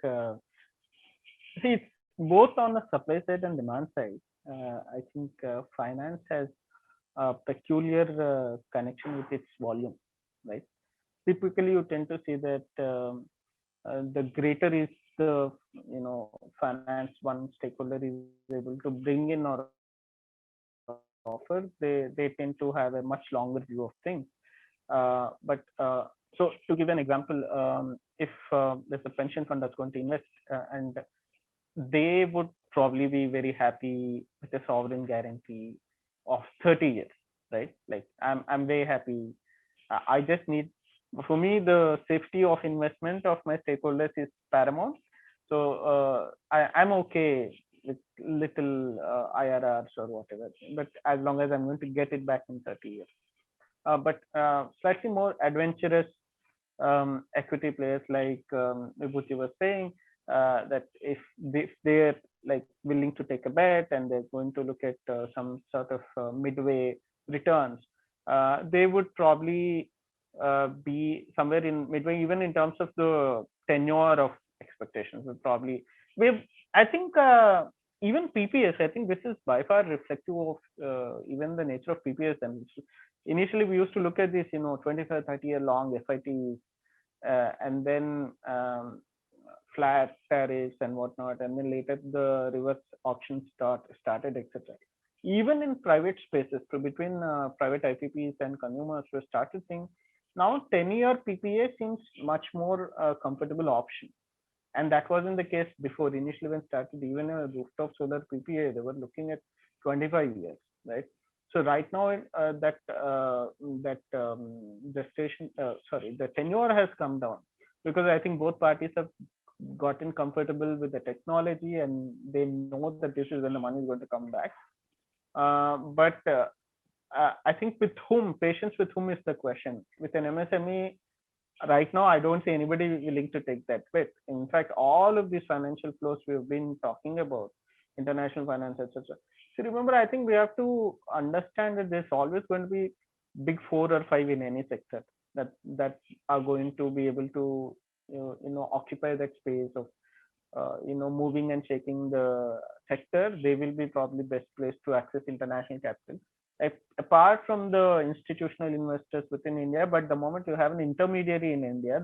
see, it's both on the supply side and demand side. I think finance has a peculiar connection with its volume, right? Typically, you tend to see that the greater is the finance one stakeholder is able to bring in or offer, they tend to have a much longer view of things. So to give an example, if there's a pension fund that's going to invest, and they would probably be very happy with a sovereign guarantee of 30 years, right? Like I'm very happy. I just need, for me, the safety of investment of my stakeholders is paramount. So I'm okay with little IRRs or whatever, but as long as I'm going to get it back in 30 years. But slightly more adventurous equity players, like Vibhuti was saying, that if they're like willing to take a bet and they're going to look at some sort of midway returns, they would probably be somewhere in midway, even in terms of the tenure of expectations. Would probably, I think even PPS, I think this is by far reflective of even the nature of PPS. And initially we used to look at this 25, 30 year long FITs, and then flat tariffs and whatnot, and then later the reverse auctions started, etc. Even in private spaces, between private IPPs and consumers, we started seeing now 10-year PPA seems much more comfortable option, and that wasn't the case before. Initially when started, even a rooftop solar PPA, they were looking at 25 years, right? So right now the tenure has come down, because I think both parties have gotten comfortable with the technology and they know that this is when the money is going to come back. But I think patience with whom is the question. With an MSME, right now, I don't see anybody willing to take that bet. In fact, all of these financial flows we've been talking about, international finance, etc. So remember, I think we have to understand that there's always going to be big 4 or 5 in any sector that are going to be able to occupy that space of moving and shaking the sector, they will be probably best placed to access international capital. Apart from the institutional investors within India, but the moment you have an intermediary in India,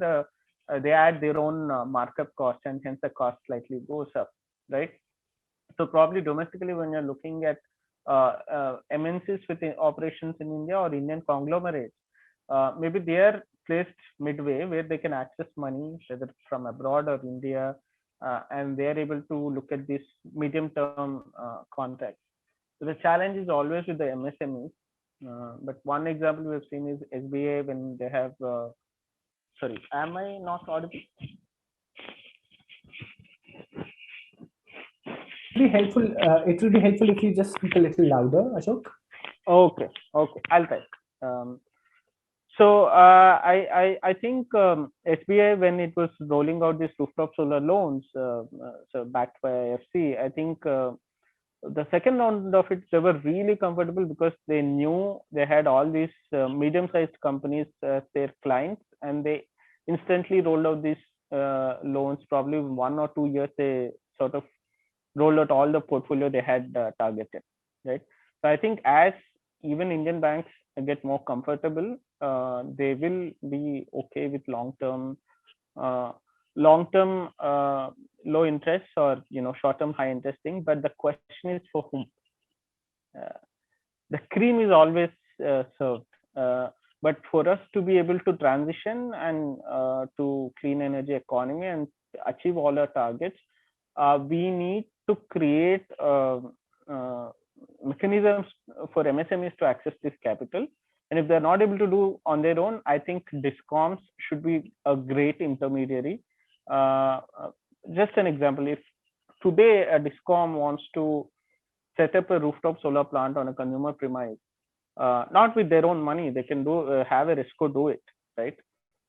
they add their own markup cost, and hence the cost slightly goes up, right? So probably domestically, when you're looking at MNCs with operations in India or Indian conglomerates, maybe they are placed midway where they can access money, whether from abroad or India, and they are able to look at this medium-term contracts. So the challenge is always with the MSMEs. But one example we have seen is SBI when they have. Sorry, am I not audible? It will be helpful if you just speak a little louder, Ashok. Okay, I'll try. So I think SBI, when it was rolling out these rooftop solar loans, so backed by IFC, I think the second round of it, they were really comfortable because they knew they had all these medium-sized companies as their clients, and they instantly rolled out these loans. Probably 1 or 2 years, they sort of rolled out all the portfolio they had targeted, right? So I think as even Indian banks get more comfortable, they will be okay with long-term low interest or short-term high interest thing. But the question is for whom? The cream is always served. But for us to be able to transition and to clean energy economy and achieve all our targets, we need to create mechanisms for MSMEs to access this capital. And if they're not able to do on their own, I think DISCOMs should be a great intermediary. Just an example, if today a DISCOM wants to set up a rooftop solar plant on a consumer premise, not with their own money, they can have a RESCO do it, right?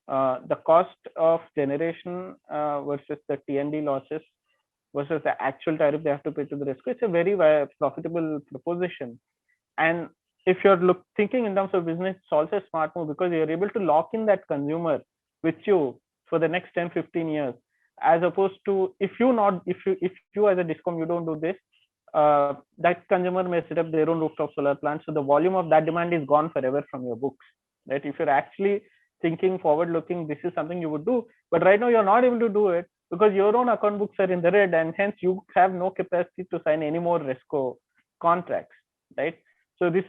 The cost of generation versus the T&D losses versus the actual tariff they have to pay to the RESCO, it's a very profitable proposition. And if you're thinking in terms of business, it's also a smart move because you're able to lock in that consumer with you for the next 10-15 years, as opposed to if you as a DISCOM, you don't do this, that consumer may set up their own rooftop solar plant. So the volume of that demand is gone forever from your books, right? If you're actually thinking forward looking, this is something you would do. But right now you're not able to do it because your own account books are in the red, and hence you have no capacity to sign any more RESCO contracts, right? So this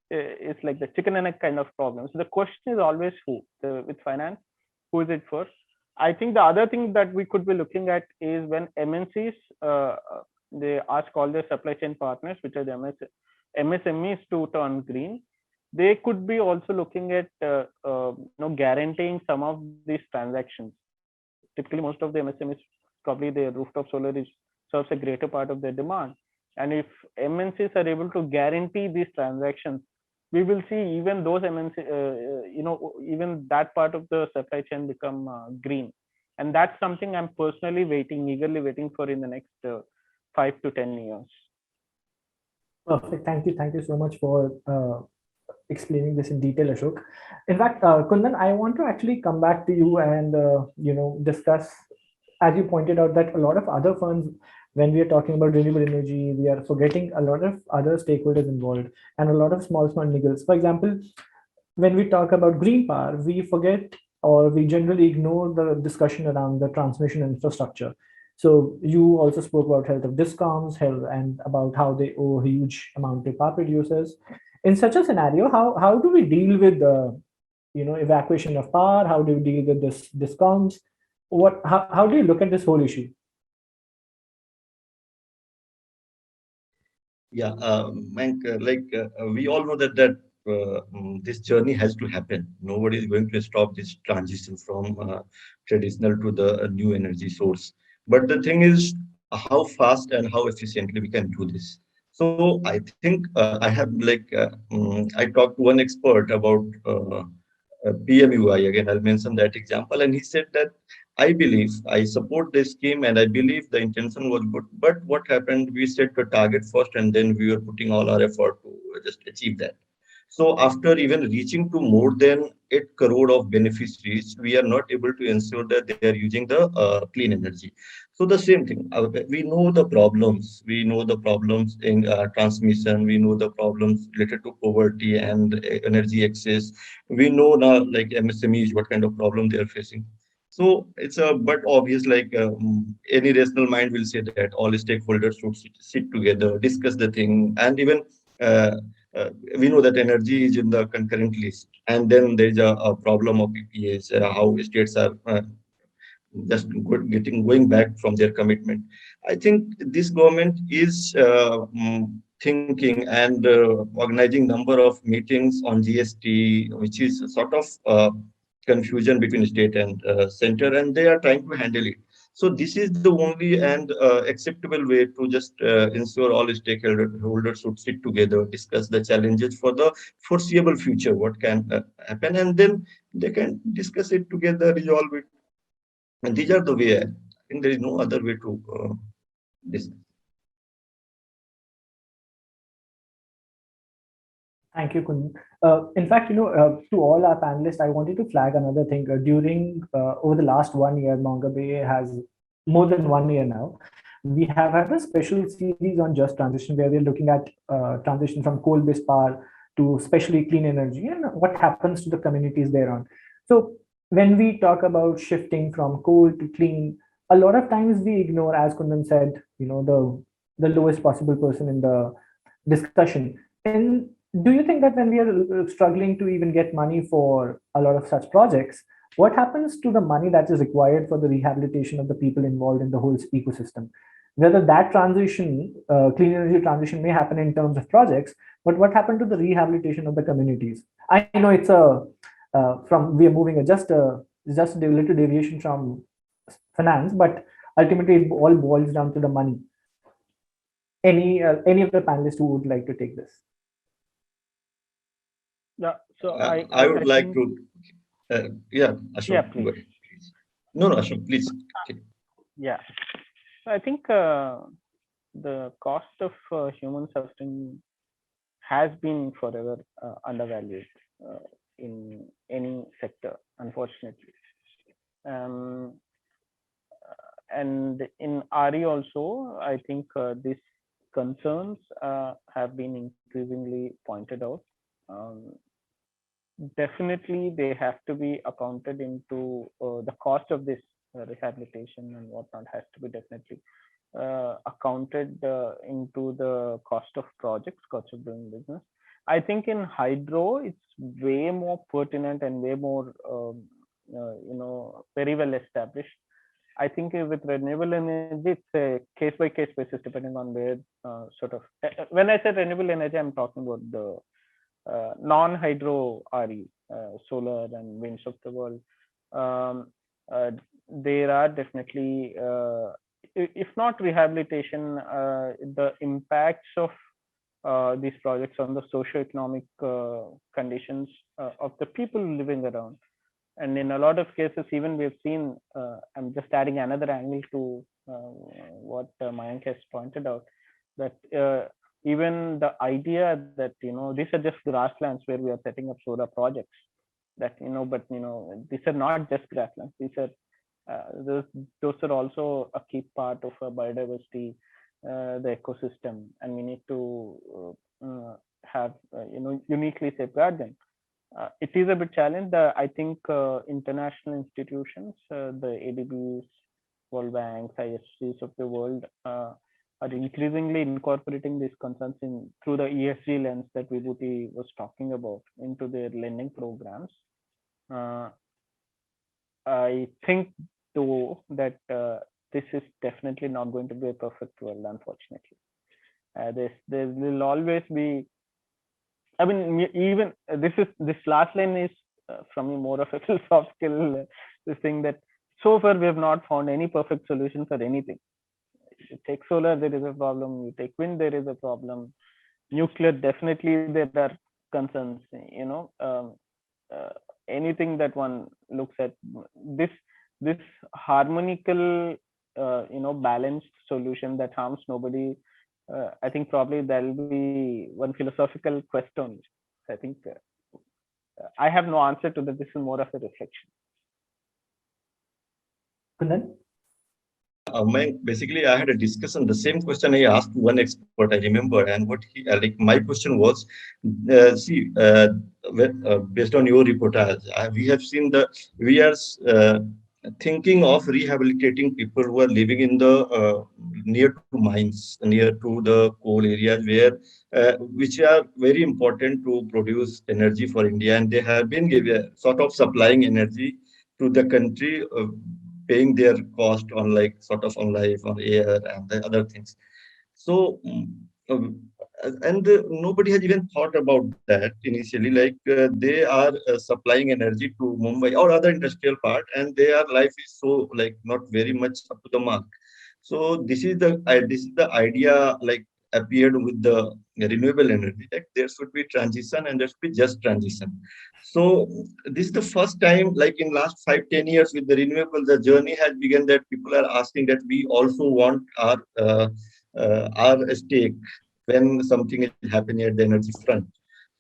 is like the chicken and egg kind of problem. So the question is always who, with finance, who is it for? I think the other thing that we could be looking at is when MNCs, they ask all their supply chain partners, which are the MSMEs, to turn green. They could be also looking at guaranteeing some of these transactions. Typically, most of the MSMEs, probably their rooftop solar serves a greater part of their demand. And if MNCs are able to guarantee these transactions, we will see even those MNC, even that part of the supply chain become green. And that's something I'm personally eagerly waiting for in the next 5 to 10 years. Perfect. Thank you so much for explaining this in detail, Ashok. In fact, Kundan, I want to actually come back to you and discuss, as you pointed out, that a lot of other funds, when we are talking about renewable energy, we are forgetting a lot of other stakeholders involved and a lot of small niggles. For example, when we talk about green power, we forget or we generally ignore the discussion around the transmission infrastructure. So you also spoke about health of DISCOMs, and about how they owe a huge amount to power producers. In such a scenario, how do we deal with the evacuation of power? How do we deal with this DISCOMs? How do you look at this whole issue? Yeah, Mank, we all know that this journey has to happen. Nobody is going to stop this transition from traditional to the new energy source. But the thing is, how fast and how efficiently we can do this. So I think I talked to one expert about PMUI. Again, I'll mention that example, and he said that I support this scheme and I believe the intention was good. But what happened? We set the target first, and then we were putting all our effort to just achieve that. So after even reaching to more than 8 crore of beneficiaries, we are not able to ensure that they are using the clean energy. So the same thing, we know the problems. We know the problems in transmission. We know the problems related to poverty and energy access. We know now, like MSMEs, what kind of problem they are facing. So it's a but obvious, like any rational mind will say that all stakeholders should sit together, discuss the thing, and even uh, we know that energy is in the concurrent list, and then there's a problem of PPAs, how states are just getting going back from their commitment. I think this government is thinking and organizing number of meetings on GST, which is a sort of confusion between state and center, and they are trying to handle it. So this is the only and acceptable way to just ensure all stakeholders should sit together, discuss the challenges for the foreseeable future, what can happen, and then they can discuss it together, resolve it. And these are the way. I think there is no other way to this. Thank you, Kundan. In fact, to all our panelists, I wanted to flag another thing. During over the last 1 year, Manga Bay has more than 1 year now. We have had a special series on just transition where we're looking at transition from coal-based power to especially clean energy and what happens to the communities thereon. So when we talk about shifting from coal to clean, a lot of times we ignore, as Kundan said, the lowest possible person in the discussion. And do you think that when we are struggling to even get money for a lot of such projects, what happens to the money that is required for the rehabilitation of the people involved in the whole ecosystem? Whether that transition, clean energy transition, may happen in terms of projects, but what happened to the rehabilitation of the communities? I know it's a from we are moving just a little deviation from finance, but ultimately it all boils down to the money. Any of the panelists who would like to take this? Yeah. So I would like think, to, yeah, Ashok, yeah, go please. ahead, please. No, Ashok, please. Okay. Yeah. So I think the cost of human suffering has been forever undervalued in any sector, unfortunately. And in RE also, I think these concerns have been increasingly pointed out. Definitely, they have to be accounted into the cost of this rehabilitation and whatnot has to be definitely accounted into the cost of projects, cost of doing business. I think in hydro, it's way more pertinent and way more, very well established. I think with renewable energy, it's a case by case basis, depending on where when I say renewable energy, I'm talking about the non-hydro RE, solar and winds of the world. There are definitely, if not rehabilitation, the impacts of these projects on the socio-economic conditions of the people living around. And in a lot of cases, even we've seen, I'm just adding another angle to what Mayank has pointed out, that even the idea that, these are just grasslands where we are setting up solar projects, that, but, these are not just grasslands. These are, those are also a key part of a biodiversity, the ecosystem, and we need to have, uniquely safeguard them. It is a bit challenged. I think international institutions, the ADBs, World Banks, IFCs of the world are increasingly incorporating these concerns through the ESG lens that Vibhuti was talking about into their lending programs. I think, though, that this is definitely not going to be a perfect world, unfortunately. There will always be, I mean, even this last line is from me more of a philosophical this thing, that so far we have not found any perfect solution for anything. You take solar, there is a problem. You take wind, there is a problem. Nuclear, definitely there are concerns. Anything that one looks at, this harmonical, balanced solution that harms nobody. I think probably there'll be one philosophical quest only. I think I have no answer to that. This is more of a reflection. Kundan? Basically, I had a discussion. The same question I asked one expert, I remember, and what he like. My question was, see, based on your reportage, we have seen we are thinking of rehabilitating people who are living in the near to mines, near to the coal areas, which are very important to produce energy for India, and they have been sort of supplying energy to the country, paying their cost on like sort of on life, on air, and the other things. So, and nobody has even thought about that initially. Like they are supplying energy to Mumbai or other industrial part, and their life is so like not very much up to the mark. So this is the idea like appeared with the renewable energy, that there should be transition and there should be just transition. So this is the first time, like in last 5-10 years with the renewable, the journey has begun that people are asking that we also want our stake when something is happening at the energy front.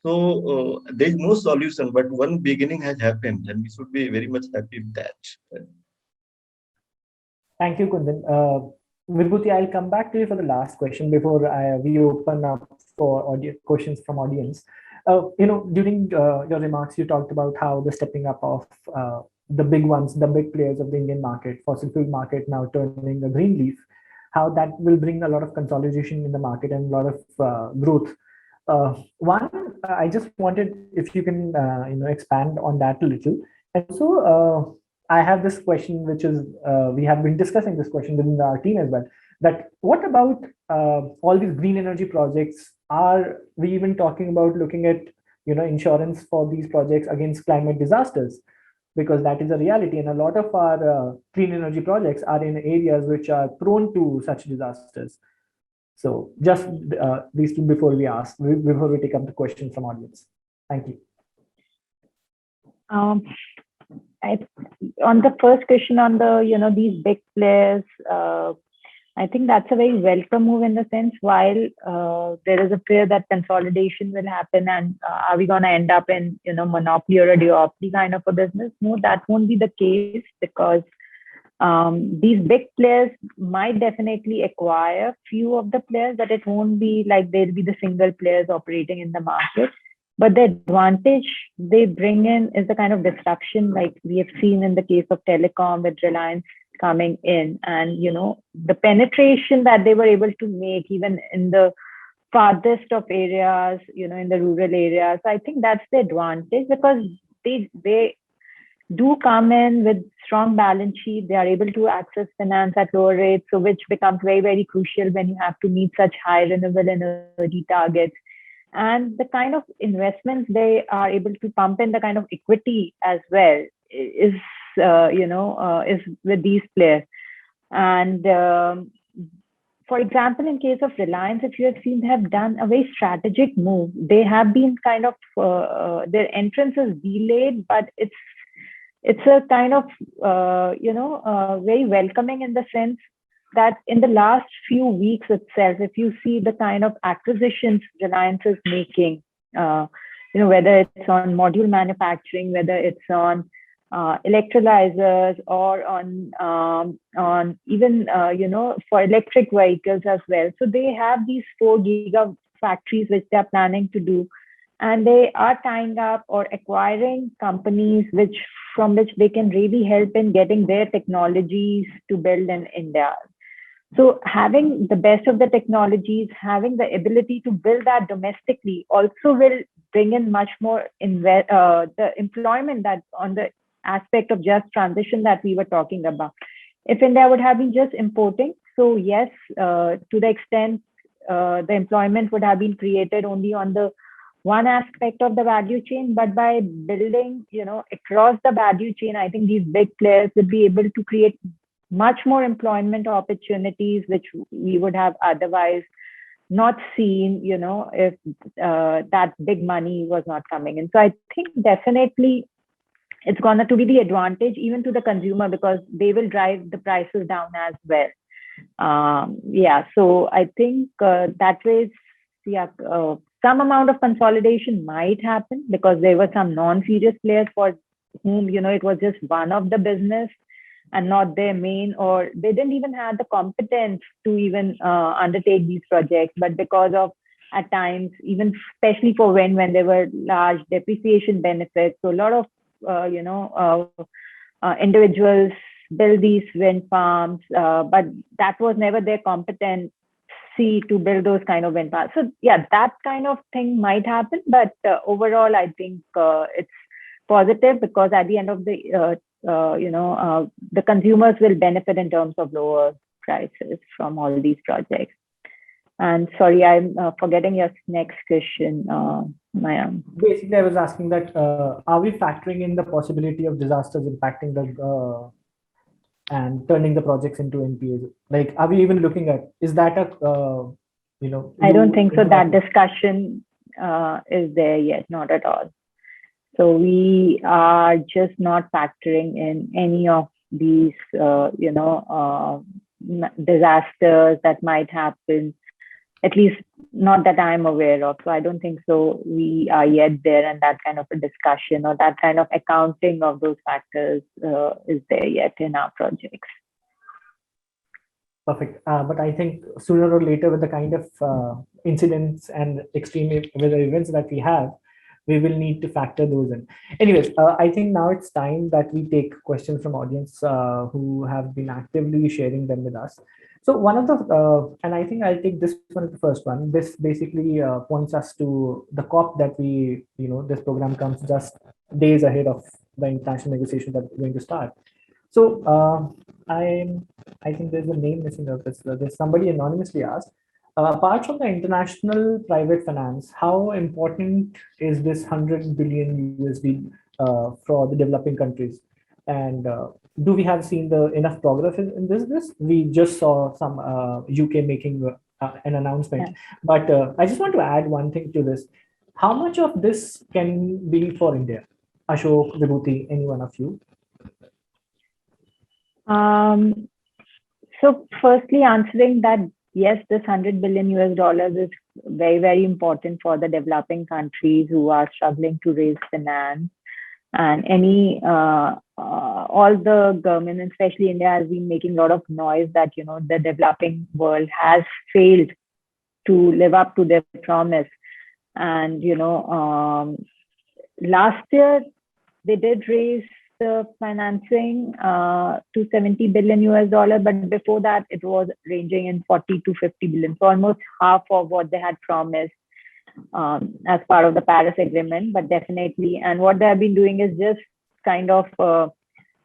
So there is no solution, but one beginning has happened, and we should be very much happy with that. Thank you, Kundan. Vibhuti, I'll come back to you for the last question before we open up for questions from audience. During your remarks, you talked about how the stepping up of the big ones, the big players of the Indian market, fossil fuel market now turning a green leaf, how that will bring a lot of consolidation in the market and a lot of growth. One, I just wanted if you can expand on that a little. And so I have this question, which is we have been discussing this question within our team as well. That what about all these green energy projects? Are we even talking about looking at insurance for these projects against climate disasters? Because that is a reality, and a lot of our clean energy projects are in areas which are prone to such disasters. So just these two before we take up the question from audience. Thank you. On the first question on the these big players, I think that's a very welcome move in the sense, while there is a fear that consolidation will happen and are we going to end up in monopoly or a duopoly kind of a business. No, that won't be the case, because these big players might definitely acquire few of the players, but it won't be like they'll be the single players operating in the market. But the advantage they bring in is the kind of disruption like we have seen in the case of telecom with Reliance coming in, and the penetration that they were able to make even in the farthest of areas, in the rural areas. I think that's the advantage, because they do come in with strong balance sheet. They are able to access finance at lower rates, so which becomes very, very crucial when you have to meet such high renewable energy targets. And the kind of investments they are able to pump in, the kind of equity as well, is with these players. And for example, in case of Reliance, if you have seen, they have done a very strategic move. They have been kind of their entrance is delayed, but it's a kind of very welcoming in the sense that in the last few weeks itself, if you see the kind of acquisitions Reliance is making, whether it's on module manufacturing, whether it's on electrolyzers, or on even for electric vehicles as well. So they have these 4 giga factories which they're planning to do, and they are tying up or acquiring companies from which they can really help in getting their technologies to build in India. So having the best of the technologies, having the ability to build that domestically also will bring in much more the employment that on the aspect of just transition that we were talking about. If India would have been just importing, so yes, to the extent the employment would have been created only on the one aspect of the value chain, but by building, across the value chain, I think these big players will be able to create much more employment opportunities, which we would have otherwise not seen, if that big money was not coming in. So I think definitely it's going to be the advantage even to the consumer, because they will drive the prices down as well. So I think that way, some amount of consolidation might happen, because there were some non-serious players for whom, it was just one of the business. and not their main, or they didn't even have the competence to even undertake these projects. But because of, at times, even especially for when there were large depreciation benefits, so a lot of individuals build these wind farms, but that was never their competency to build those kind of wind farms. So yeah, that kind of thing might happen, but overall, I think it's positive, because at the end of the the consumers will benefit in terms of lower prices from all these projects. And sorry, I'm forgetting your next question, Mayank. Basically, I was asking that are we factoring in the possibility of disasters impacting the and turning the projects into NPAs? Like, are we even looking at, is that a I don't think so. That discussion is there yet, not at all. So we are just not factoring in any of these, disasters that might happen, at least not that I'm aware of. So I don't think so. We are yet there, and that kind of a discussion or that kind of accounting of those factors is there yet in our projects. Perfect. But I think sooner or later, with the kind of incidents and extreme weather events that we have, we will need to factor those in. Anyways, I think now it's time that we take questions from audience who have been actively sharing them with us. So one of the, and I think I'll take this one as the first one. This basically points us to the COP that we, this program comes just days ahead of the international negotiations that are going to start. So I think there's a name missing out. There's somebody anonymously asked, apart from the international private finance, how important is this 100 billion USD for the developing countries? And do we have seen enough progress in this? We just saw some UK making an announcement. Yeah. But I just want to add one thing to this. How much of this can be for India? Ashok, Vibhuti, any one of you? So firstly, answering that, yes, this 100 billion US dollars is very, very important for the developing countries who are struggling to raise finance. And all the government, especially India, has been making a lot of noise that, the developing world has failed to live up to their promise. And, last year, they did raise the financing to 70 billion US dollar, but before that it was ranging in 40 to 50 billion, so almost half of what they had promised as part of the Paris Agreement. But definitely, and what they have been doing is just kind of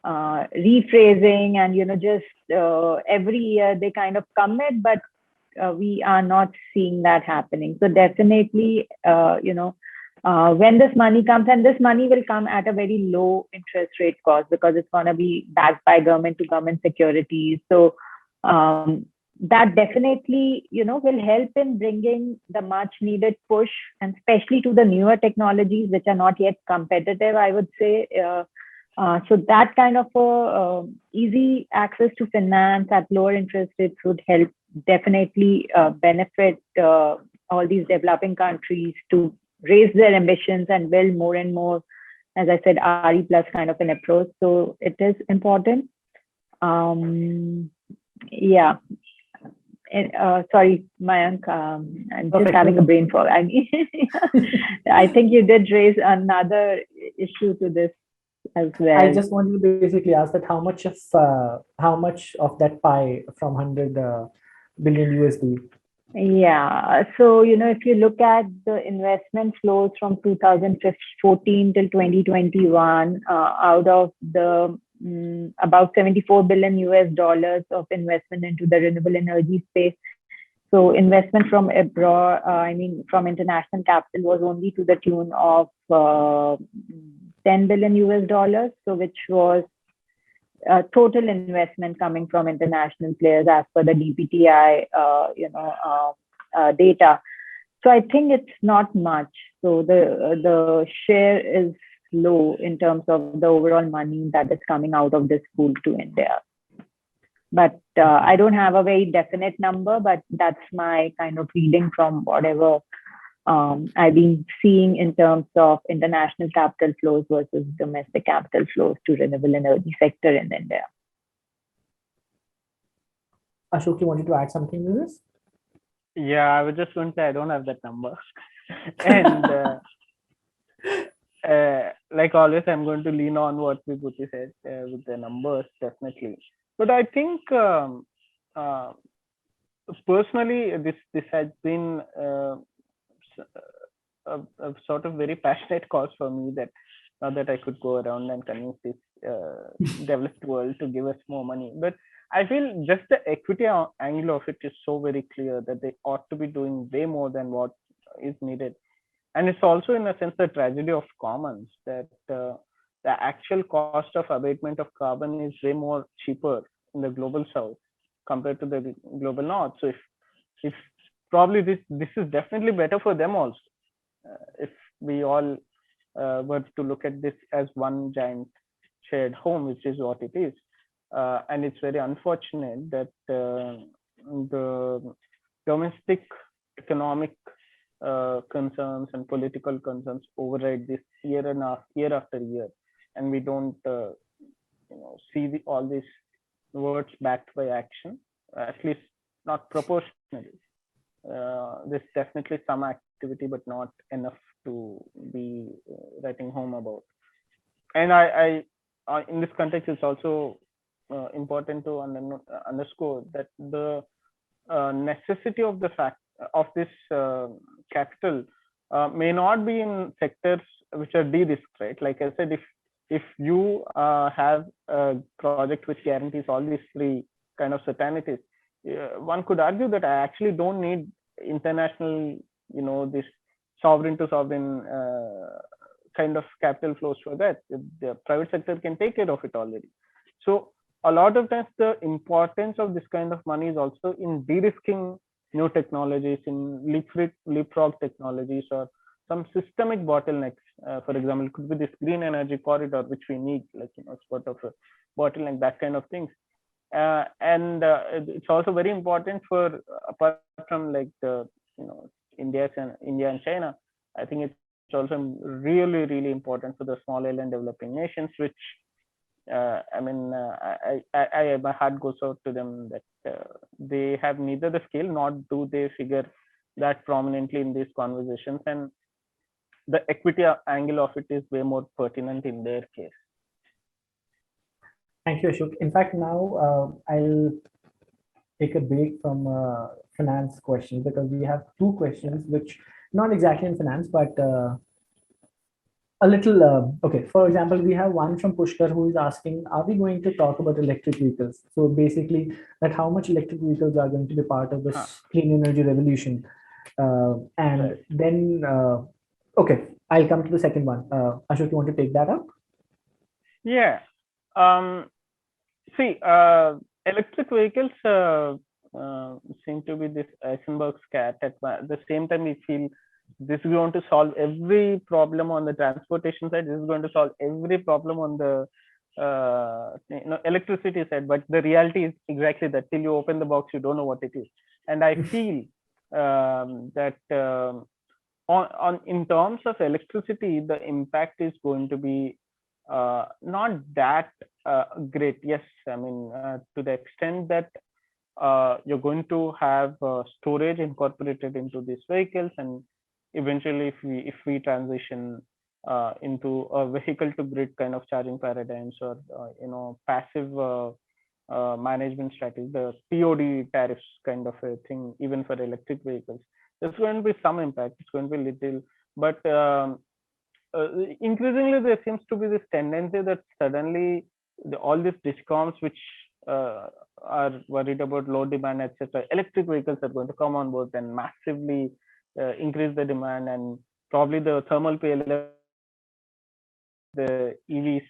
rephrasing, and just every year they kind of commit, but we are not seeing that happening. So definitely, when this money comes, and this money will come at a very low interest rate cost, because it's going to be backed by government to government securities. So that definitely, will help in bringing the much needed push, and especially to the newer technologies, which are not yet competitive, I would say. So that kind of easy access to finance at lower interest rates would help definitely benefit all these developing countries to raise their ambitions and build more and more, as I said, RE plus kind of an approach. So it is important. Yeah. Sorry, Mayank, I'm just having a brain fog. I think you did raise another issue to this as well. I just wanted to basically ask that how much of that pie from 100 billion USD? Yeah. So, if you look at the investment flows from 2014 till 2021, out of the about 74 billion US dollars of investment into the renewable energy space. So investment from abroad, from international capital, was only to the tune of 10 billion US dollars. So which was total investment coming from international players as per the DPTI, data. So I think it's not much. So the share is low in terms of the overall money that is coming out of this pool to India. But I don't have a very definite number, but that's my kind of reading from whatever I've been seeing in terms of international capital flows versus domestic capital flows to renewable energy sector in India. Ashok, you wanted to add something to this? Yeah, I was just going to say I don't have that number. And like always, I'm going to lean on what Vibhuti said with the numbers, definitely. But I think uh, personally, this has been a sort of very passionate cause for me, that now that I could go around and convince this developed world to give us more money. But I feel just the equity angle of it is so very clear that they ought to be doing way more than what is needed. And it's also, in a sense, the tragedy of commons, that the actual cost of abatement of carbon is way more cheaper in the global south compared to the global north. So if probably this is definitely better for them also, if we all were to look at this as one giant shared home, which is what it is. And it's very unfortunate that the domestic economic concerns and political concerns override this year after year, and we don't see all these words backed by action, at least not proportionally. There's definitely some activity, but not enough to be writing home about. And I in this context, it's also important to underscore that the necessity of the fact of this capital may not be in sectors which are de-risked, right? Like I said, if you have a project which guarantees all these three kind of certainties, one could argue that I actually don't need international, this sovereign to sovereign kind of capital flows for that. The private sector can take care of it already. So a lot of times the importance of this kind of money is also in de-risking new technologies, in leapfrog technologies, or some systemic bottlenecks. For example, it could be this green energy corridor, which we need, like, sort of a bottleneck, that kind of things. And it's also very important for, apart from like the, India and China, I think it's also really, really important for the small island developing nations, which my heart goes out to them, that they have neither the skill nor do they figure that prominently in these conversations, and the equity angle of it is way more pertinent in their case. Thank you, Ashok. In fact, now I'll take a break from finance questions, because we have two questions which not exactly in finance, but a little okay. For example, we have one from Pushkar who is asking, are we going to talk about electric vehicles? So basically, that how much electric vehicles are going to be part of this clean energy revolution? And Right. then okay, I'll come to the second one. Ashok, you want to take that up? Yeah. See, electric vehicles seem to be this Eisenberg's cat. At the same time, we feel this is going to solve every problem on the transportation side. This is going to solve every problem on the electricity side. But the reality is exactly that. Till you open the box, you don't know what it is. And I feel that on in terms of electricity, the impact is going to be not that great. Yes, I mean, to the extent that you're going to have storage incorporated into these vehicles, and eventually if we transition into a vehicle to grid kind of charging paradigms, or passive management strategy, the TOD tariffs kind of a thing, even for electric vehicles, there's going to be some impact. It's going to be little, but increasingly there seems to be this tendency that suddenly all these discoms which are worried about low demand, etc., electric vehicles are going to come on board and massively increase the demand, and probably the thermal PLF, the EVs,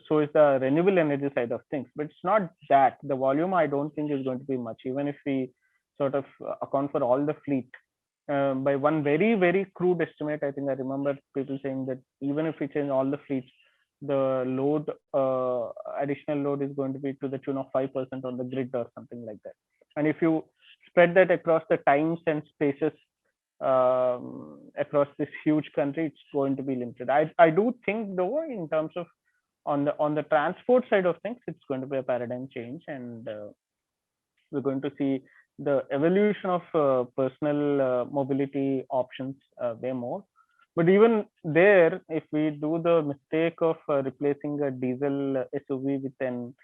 so is the renewable energy side of things. But it's not that the volume, I don't think, is going to be much, even if we sort of account for all the fleet. By one very, very crude estimate, I think I remember people saying that even if we change all the fleets, the load, additional load, is going to be to the tune of 5% on the grid or something like that. And if you spread that across the times and spaces across this huge country, it's going to be limited. I do think, though, in terms of on the transport side of things, it's going to be a paradigm change, and we're going to see the evolution of personal mobility options way more. But even there, if we do the mistake of replacing a diesel SUV with an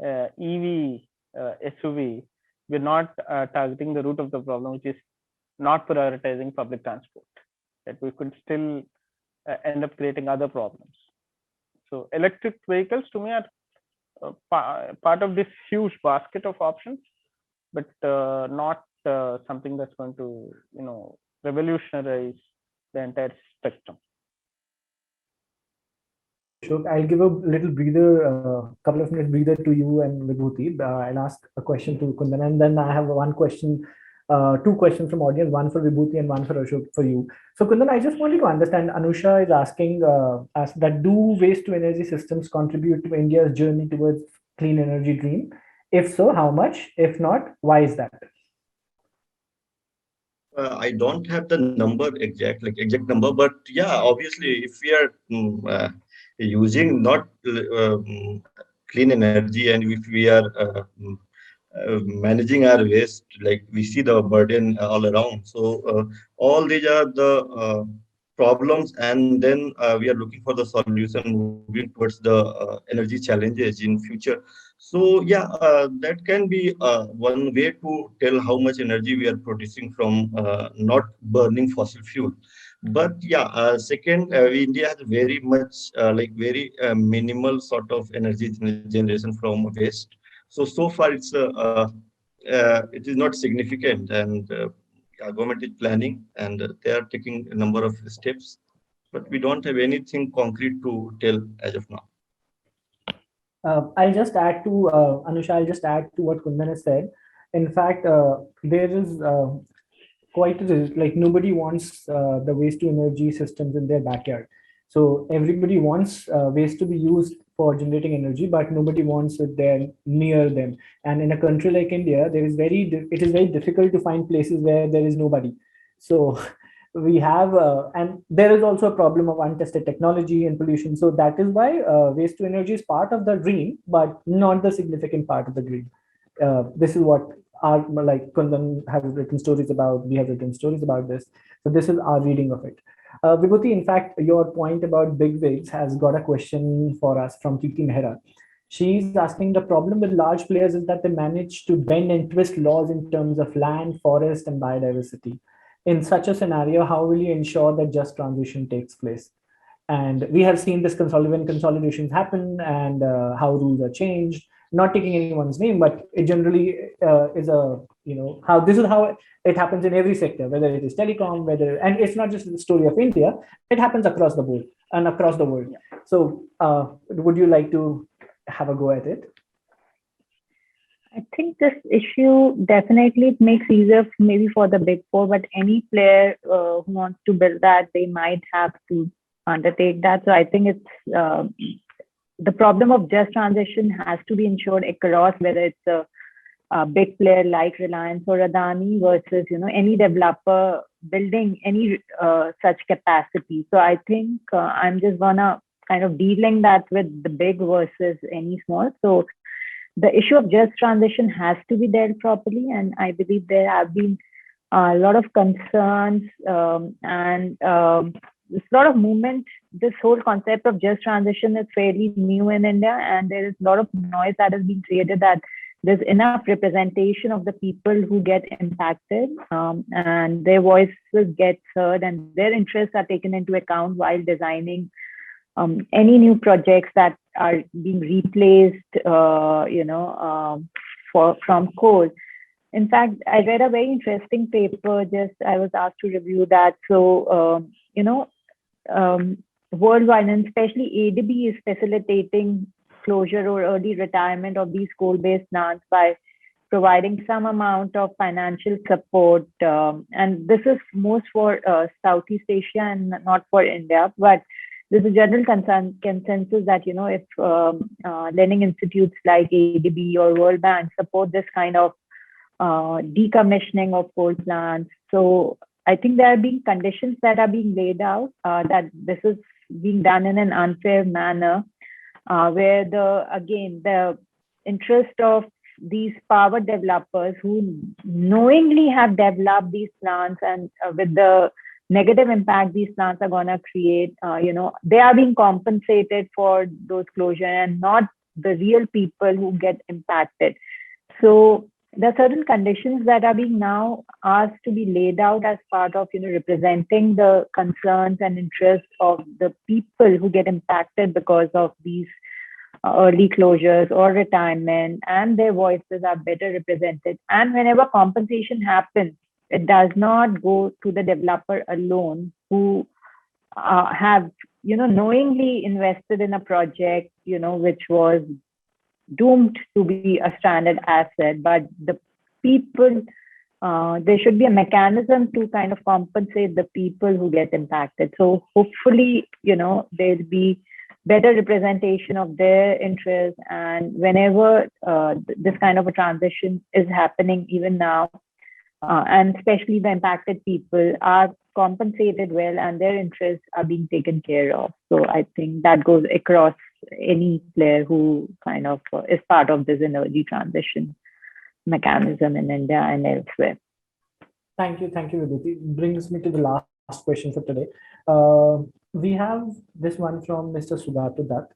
EV SUV, we're not targeting the root of the problem, which is not prioritizing public transport. That we could still end up creating other problems. So electric vehicles to me are part of this huge basket of options, but not something that's going to, revolutionize the entire spectrum. Ashok, I'll give a little breather, couple of minutes breather to you and Vibhuti. I'll ask a question to Kundan, and then I have one question, two questions from audience, one for Vibhuti and one for Ashok for you. So Kundan, I just wanted to understand, Anusha is asking us that do waste to energy systems contribute to India's journey towards clean energy dream? If so, how much? If not, why is that? I don't have the number exact number, but yeah, obviously, if we are using not clean energy, and if we are managing our waste, like we see the burden all around. So all these are the problems, and then we are looking for the solution, moving towards the energy challenges in future. So yeah, that can be one way to tell how much energy we are producing from not burning fossil fuel. But yeah, second, India has very much very minimal sort of energy generation from waste. So far it is not significant, and government is planning, and they are taking a number of steps, but we don't have anything concrete to tell as of now. I'll just add to Anusha. I'll just add to what Kundan has said. In fact, there is quite like nobody wants the waste to energy systems in their backyard. So everybody wants waste to be used for generating energy, but nobody wants it there near them. And in a country like India, it is very difficult to find places where there is nobody. So we have, and there is also a problem of untested technology and pollution. So that is why waste to energy is part of the dream, but not the significant part of the dream. This is what our, like Kundan has written stories about, we have written stories about this. So this is our reading of it. Vibhuti, in fact, your point about big wigs has got a question for us from Kiki Mehra. She's asking, the problem with large players is that they manage to bend and twist laws in terms of land, forest, and biodiversity. In such a scenario, how will you ensure that just transition takes place? And we have seen this when consolidations happen and how rules are changed. Not taking anyone's name, but it generally is a, how this is how it happens in every sector, whether it is telecom, and it's not just the story of India, it happens across the board and across the world. So would you like to have a go at it? I think this issue definitely makes easier maybe for the big four, but any player who wants to build that, they might have to undertake that. So I think it's the problem of just transition has to be ensured across, whether it's a big player like Reliance or Adani versus any developer building any such capacity. So I think I'm just gonna kind of dealing that with the big versus any small. So the issue of just transition has to be dealt properly, and I believe there have been a lot of concerns and there's a lot of movement. This whole concept of just transition is fairly new in India, and there is a lot of noise that has been created that there's enough representation of the people who get impacted and their voices get heard and their interests are taken into account while designing any new projects that are being replaced, from coal. In fact, I read a very interesting paper. I was asked to review that. So, worldwide, and especially ADB is facilitating closure or early retirement of these coal-based plants by providing some amount of financial support. And this is most for Southeast Asia and not for India. But there's a general consensus that, if lending institutes like ADB or World Bank support this kind of decommissioning of coal plants. So I think there are being conditions that are being laid out that this is being done in an unfair manner. where the interest of these power developers who knowingly have developed these plants and with the negative impact these plants are going to create, they are being compensated for those closure and not the real people who get impacted. So there are certain conditions that are being now asked to be laid out as part of, representing the concerns and interests of the people who get impacted because of these early closures or retirement, and their voices are better represented. And whenever compensation happens, it does not go to the developer alone who have, knowingly invested in a project, which was doomed to be a stranded asset, but the people, there should be a mechanism to kind of compensate the people who get impacted. So hopefully, there'll be better representation of their interests. And whenever this kind of a transition is happening, even now, and especially the impacted people are compensated well and their interests are being taken care of. So I think that goes across any player who kind of is part of this energy transition mechanism in India and elsewhere. Thank you, Vibhuti. Brings me to the last question for today. We have this one from Mr. Sugata Dutt.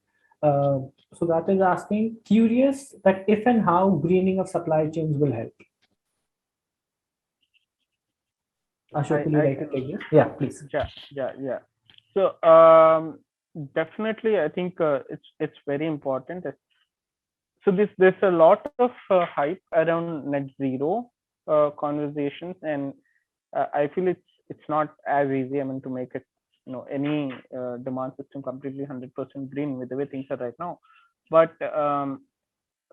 Sugata is asking, curious that if and how greening of supply chains will help. Ashok, would you like to take this? Yeah, please. Yeah. So definitely, I think it's very important. So there's a lot of hype around net zero conversations, and I feel it's not as easy. I mean, to make it, any demand system completely 100% green with the way things are right now. But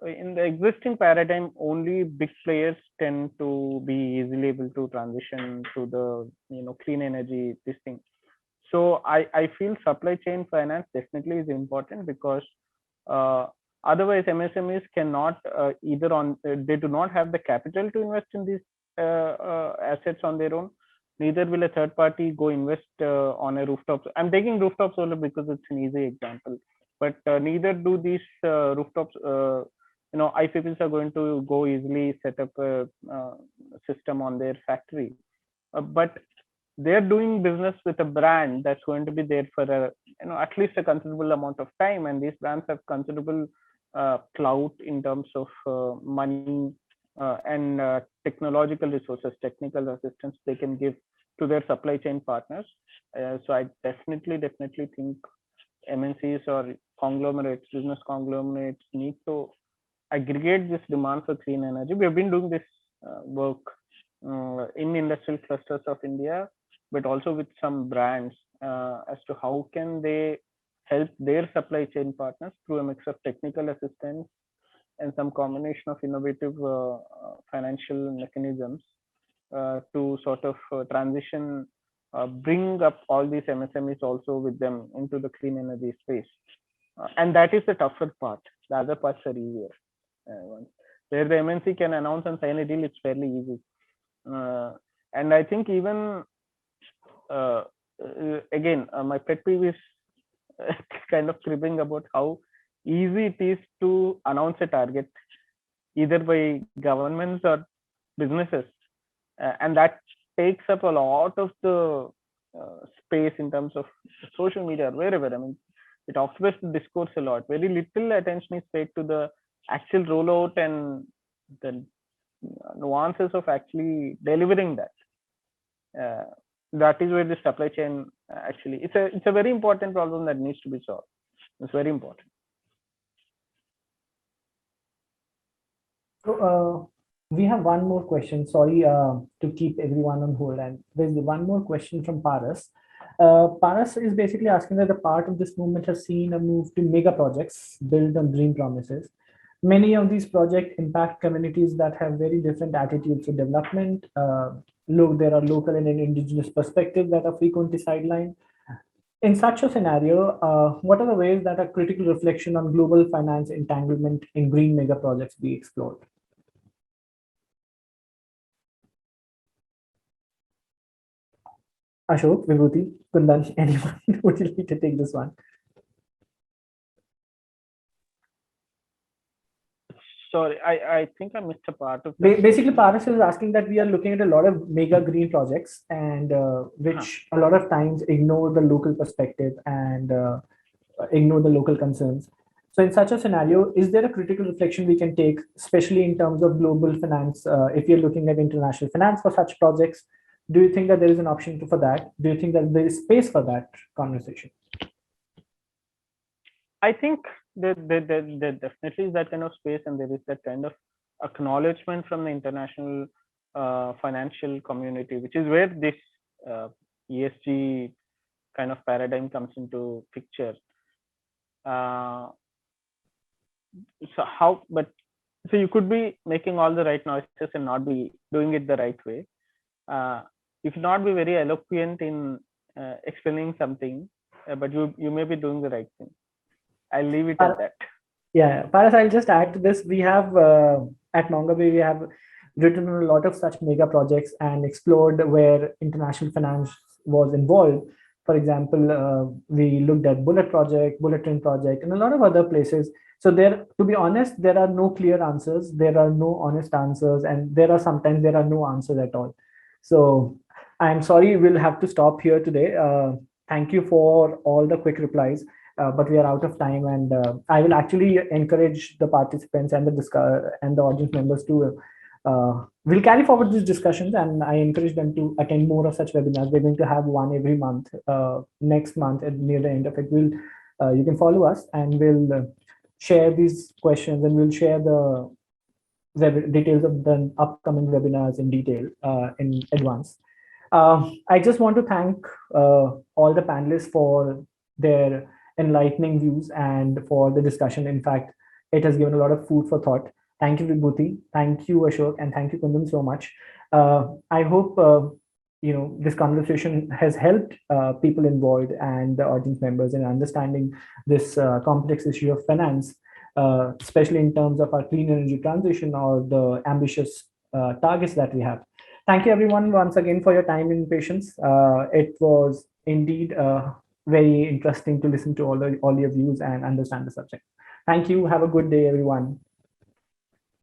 in the existing paradigm, only big players tend to be easily able to transition to the clean energy, this thing. So I feel supply chain finance definitely is important, because otherwise MSMEs cannot they do not have the capital to invest in these assets on their own. Neither will a third party go invest on a rooftop. I'm taking rooftop solar because it's an easy example, but neither do these rooftops. IPPs are going to go easily set up a system on their factory, but they're doing business with a brand that's going to be there for at least a considerable amount of time, and these brands have considerable clout in terms of money and technological resources, technical assistance they can give to their supply chain partners. So I definitely think MNCs or conglomerates, business conglomerates, need to aggregate this demand for clean energy. We have been doing this work in industrial clusters of India, but also with some brands as to how can they help their supply chain partners through a mix of technical assistance and some combination of innovative financial mechanisms to sort of transition, bring up all these MSMEs also with them into the clean energy space. And that is the tougher part. The other parts are easier. Where the MNC can announce and sign a deal, it's fairly easy. And I think even, again, my pet peeve is kind of cribbing about how easy it is to announce a target, either by governments or businesses. And that takes up a lot of the space in terms of social media or wherever. I mean, it occupies the discourse a lot. Very little attention is paid to the actual rollout and the nuances of actually delivering that. That is where the supply chain actually, it's a very important problem that needs to be solved. It's very important. So we have one more question. Sorry to keep everyone on hold. And there's one more question from Paras. Paras is basically asking that the part of this movement has seen a move to mega projects built on green promises. Many of these projects impact communities that have very different attitudes to development. There are local and indigenous perspectives that are frequently sidelined. In such a scenario, what are the ways that a critical reflection on global finance entanglement in green mega projects be explored? Ashok, Vibhuti, Kundan, anyone would you like to take this one? Sorry, I think I missed a part of this. Basically, Paras is asking that we are looking at a lot of mega green projects and which a lot of times ignore the local perspective and ignore the local concerns. So in such a scenario, is there a critical reflection we can take, especially in terms of global finance? If you're looking at international finance for such projects, do you think that there is an option for that? Do you think that there is space for that conversation? I think there definitely is that kind of space, and there is that kind of acknowledgement from the international financial community, which is where this ESG kind of paradigm comes into picture. So you could be making all the right noises and not be doing it the right way. You could not be very eloquent in explaining something, but you may be doing the right thing. I'll leave it at that. Yeah, Paras, I'll just add to this. We have at MongoDB, we have written a lot of such mega projects and explored where international finance was involved. For example, we looked at Bullet Project, Bullet Train Project, and a lot of other places. So there, to be honest, there are no clear answers. There are no honest answers, and sometimes there are no answers at all. So I'm sorry, we'll have to stop here today. Thank you for all the quick replies. But we are out of time, and I will actually encourage the participants and the audience members to we'll carry forward these discussions, and I encourage them to attend more of such webinars. We're going to have one every month. Next month, near the end of it, you can follow us, and we'll share these questions, and we'll share the details of the upcoming webinars in detail in advance. I just want to thank all the panelists for their enlightening views and for the discussion. In fact, it has given a lot of food for thought. Thank you, Vibhuti. Thank you, Ashok, and thank you, Kundan, so much. I hope this conversation has helped people involved and the audience members in understanding this complex issue of finance, especially in terms of our clean energy transition or the ambitious targets that we have. Thank you, everyone, once again for your time and patience. It was indeed very interesting to listen to all your views and understand the subject. Thank you. Have a good day, everyone.